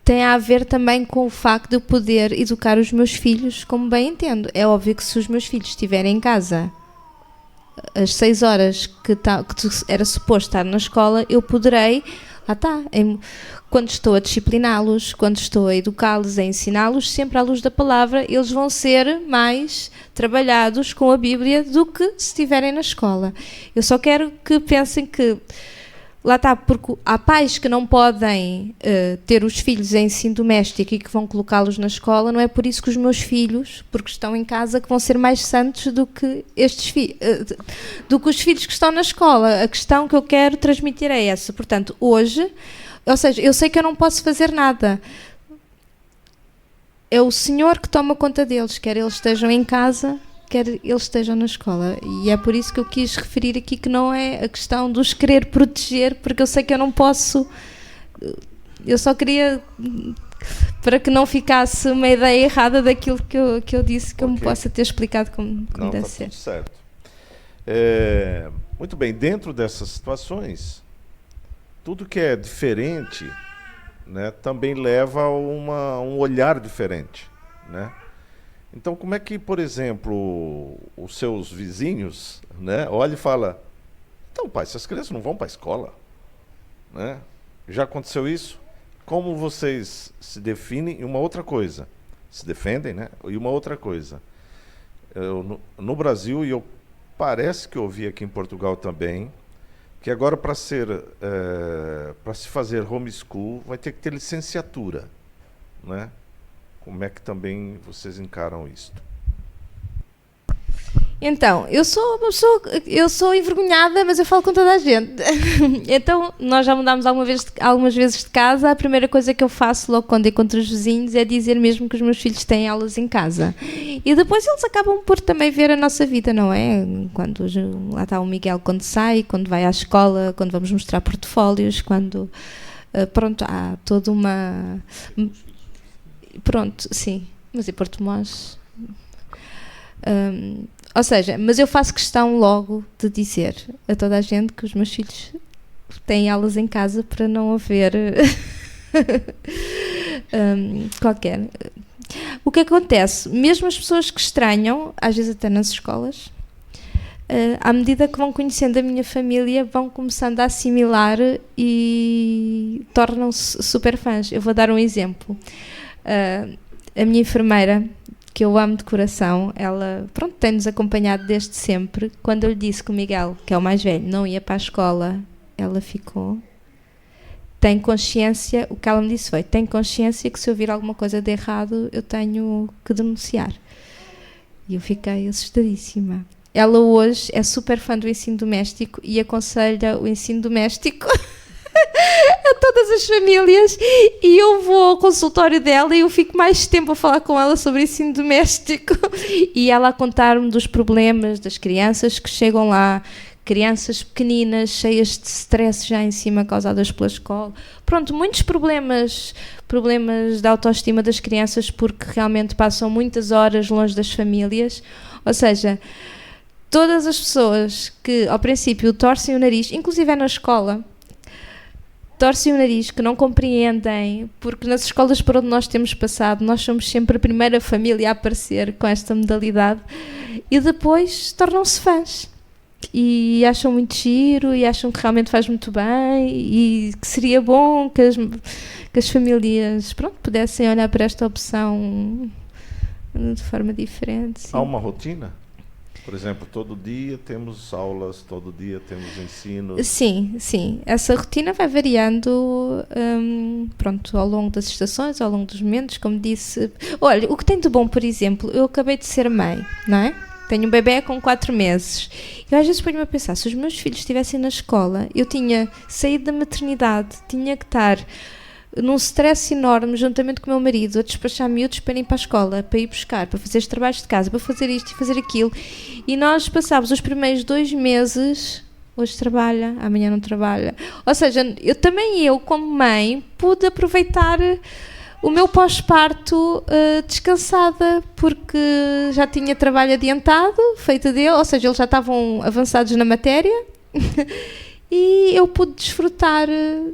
tem a ver também com o facto de eu poder educar os meus filhos como bem entendo. É óbvio que se os meus filhos estiverem em casa às 6 horas que era suposto estar na escola, eu poderei, quando estou a discipliná-los, quando estou a educá-los, a ensiná-los, sempre à luz da palavra, eles vão ser mais trabalhados com a Bíblia do que se estiverem na escola. Eu só quero que pensem que, porque há pais que não podem ter os filhos em ensino doméstico e que vão colocá-los na escola, não é por isso que os meus filhos, porque estão em casa, que vão ser mais santos do que do que os filhos que estão na escola. A questão que eu quero transmitir é essa. Portanto, hoje, ou seja, eu sei que eu não posso fazer nada. É o Senhor que toma conta deles, quer eles estejam em casa, quer eles estejam na escola. E é por isso que eu quis referir aqui que não é a questão de os querer proteger, porque eu sei que eu não posso. Eu só queria, para que não ficasse uma ideia errada daquilo que eu disse, que eu me possa ter explicado como deve ser. Tudo certo. Muito bem, dentro dessas situações, tudo que é diferente, né, também leva a um olhar diferente, né? Então, como é que, por exemplo, os seus vizinhos, né, olham e falam: então, pai, essas crianças não vão para a escola, né? Já aconteceu isso? Como vocês se definem? E uma outra coisa, se defendem, né? E uma outra coisa, no Brasil, e parece que eu ouvi aqui em Portugal também, que agora para se fazer homeschool vai ter que ter licenciatura, né? Como é que também vocês encaram isso? Então, eu sou envergonhada, mas eu falo com toda a gente. Então, nós já mudámos algumas vezes de casa. A primeira coisa que eu faço logo quando encontro os vizinhos é dizer mesmo que os meus filhos têm aulas em casa. E depois eles acabam por também ver a nossa vida, não é? Quando lá está o Miguel, quando sai, quando vai à escola, quando vamos mostrar portfólios, quando pronto, há toda uma... Pronto, sim, mas em Porto Mós... ou seja, mas eu faço questão logo de dizer a toda a gente que os meus filhos têm aulas em casa para não haver Qualquer. O que acontece? Mesmo as pessoas que estranham, às vezes até nas escolas, à medida que vão conhecendo a minha família, vão começando a assimilar e tornam-se super fãs. Eu vou dar um exemplo. A minha enfermeira, que eu amo de coração, ela, pronto, tem-nos acompanhado desde sempre. Quando eu lhe disse que o Miguel, que é o mais velho, não ia para a escola, ela ficou... Tem consciência, o que ela me disse foi, tem consciência que se eu vir alguma coisa de errado, eu tenho que denunciar. E eu fiquei assustadíssima. Ela hoje é super fã do ensino doméstico e aconselha o ensino doméstico a todas as famílias, e eu vou ao consultório dela e eu fico mais tempo a falar com ela sobre ensino doméstico e ela a contar-me dos problemas das crianças que chegam lá, crianças pequeninas, cheias de stress já em cima, causadas pela escola. Pronto, muitos problemas de autoestima das crianças porque realmente passam muitas horas longe das famílias. Ou seja, todas as pessoas que ao princípio torcem o nariz, inclusive na escola, torcem o nariz, que não compreendem, porque nas escolas por onde nós temos passado, nós somos sempre a primeira família a aparecer com esta modalidade e depois tornam-se fãs. E acham muito giro e acham que realmente faz muito bem e que seria bom que as famílias, pronto, pudessem olhar para esta opção de forma diferente. Sim. Há uma rotina? Por exemplo, todo dia temos aulas, todo dia temos ensino? Sim, sim. Essa rotina vai variando pronto, ao longo das estações, ao longo dos momentos, como disse. Olha, o que tem de bom, por exemplo, eu acabei de ser mãe, não é? Tenho um bebé com 4 meses. Eu às vezes ponho-me a pensar, se os meus filhos estivessem na escola, eu tinha saído da maternidade, tinha que estar num stress enorme, juntamente com o meu marido, a despachar miúdos para ir para a escola, para ir buscar, para fazer os trabalhos de casa, para fazer isto e fazer aquilo. E nós passámos os primeiros 2 meses, hoje trabalha, amanhã não trabalha. Ou seja, eu como mãe, pude aproveitar o meu pós-parto descansada, porque já tinha trabalho adiantado, feito dele, ou seja, eles já estavam avançados na matéria e eu pude desfrutar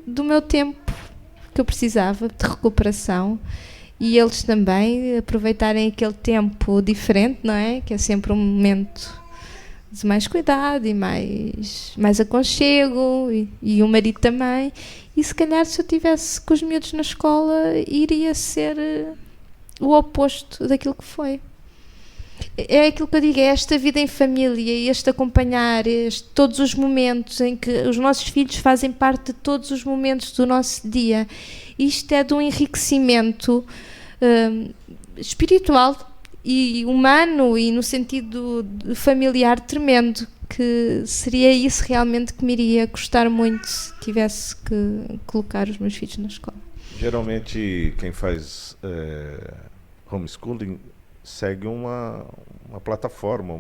do meu tempo que eu precisava de recuperação e eles também aproveitarem aquele tempo diferente, não é? Que é sempre um momento de mais cuidado e mais aconchego e o marido também. E se calhar se eu tivesse com os miúdos na escola iria ser o oposto daquilo que foi. É aquilo que eu digo, é esta vida em família, este acompanhar, todos os momentos em que os nossos filhos fazem parte de todos os momentos do nosso dia. Isto é de um enriquecimento espiritual e humano e no sentido familiar tremendo, que seria isso realmente que me iria custar muito se tivesse que colocar os meus filhos na escola. Geralmente quem faz homeschooling segue uma plataforma,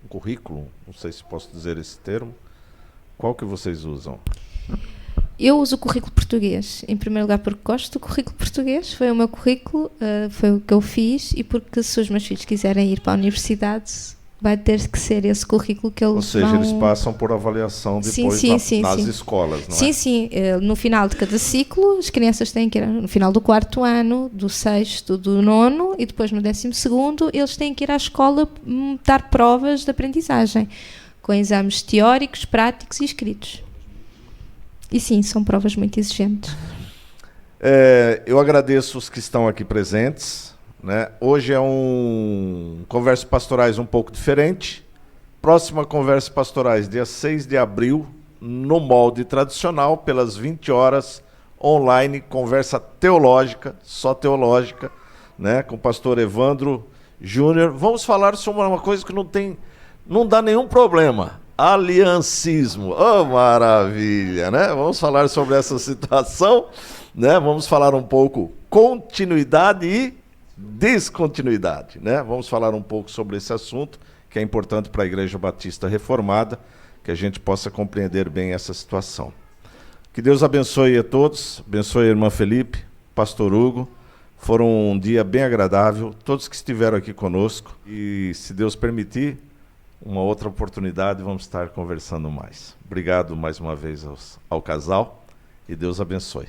um currículo, não sei se posso dizer esse termo. Qual que vocês usam? Eu uso o currículo português, em primeiro lugar porque gosto do currículo português, foi o meu currículo, foi o que eu fiz, e porque se os meus filhos quiserem ir para a universidade, vai ter que ser esse currículo que eles Ou seja, eles passam por avaliação depois nas escolas, não é? Sim. No final de cada ciclo, as crianças têm que ir no final do 4º ano, do 6º, do 9º e depois no 12º, eles têm que ir à escola dar provas de aprendizagem, com exames teóricos, práticos e escritos. E sim, são provas muito exigentes. Eu agradeço os que estão aqui presentes. Né? Hoje é um Conversas Pastorais um pouco diferente. Próxima Conversas Pastorais, dia 6 de abril, no molde tradicional, pelas 20 horas, online, conversa teológica, só teológica, né? Com o pastor Evandro Júnior. Vamos falar sobre uma coisa que não dá nenhum problema. Aliancismo. Oh, maravilha, né? Vamos falar sobre essa situação, né? Vamos falar um pouco continuidade e descontinuidade, né? Vamos falar um pouco sobre esse assunto, que é importante para a Igreja Batista Reformada, que a gente possa compreender bem essa situação. Que Deus abençoe a todos, abençoe a irmã Felipe, pastor Hugo. Foram um dia bem agradável, todos que estiveram aqui conosco, e se Deus permitir, uma outra oportunidade, vamos estar conversando mais. Obrigado mais uma vez ao casal, e Deus abençoe.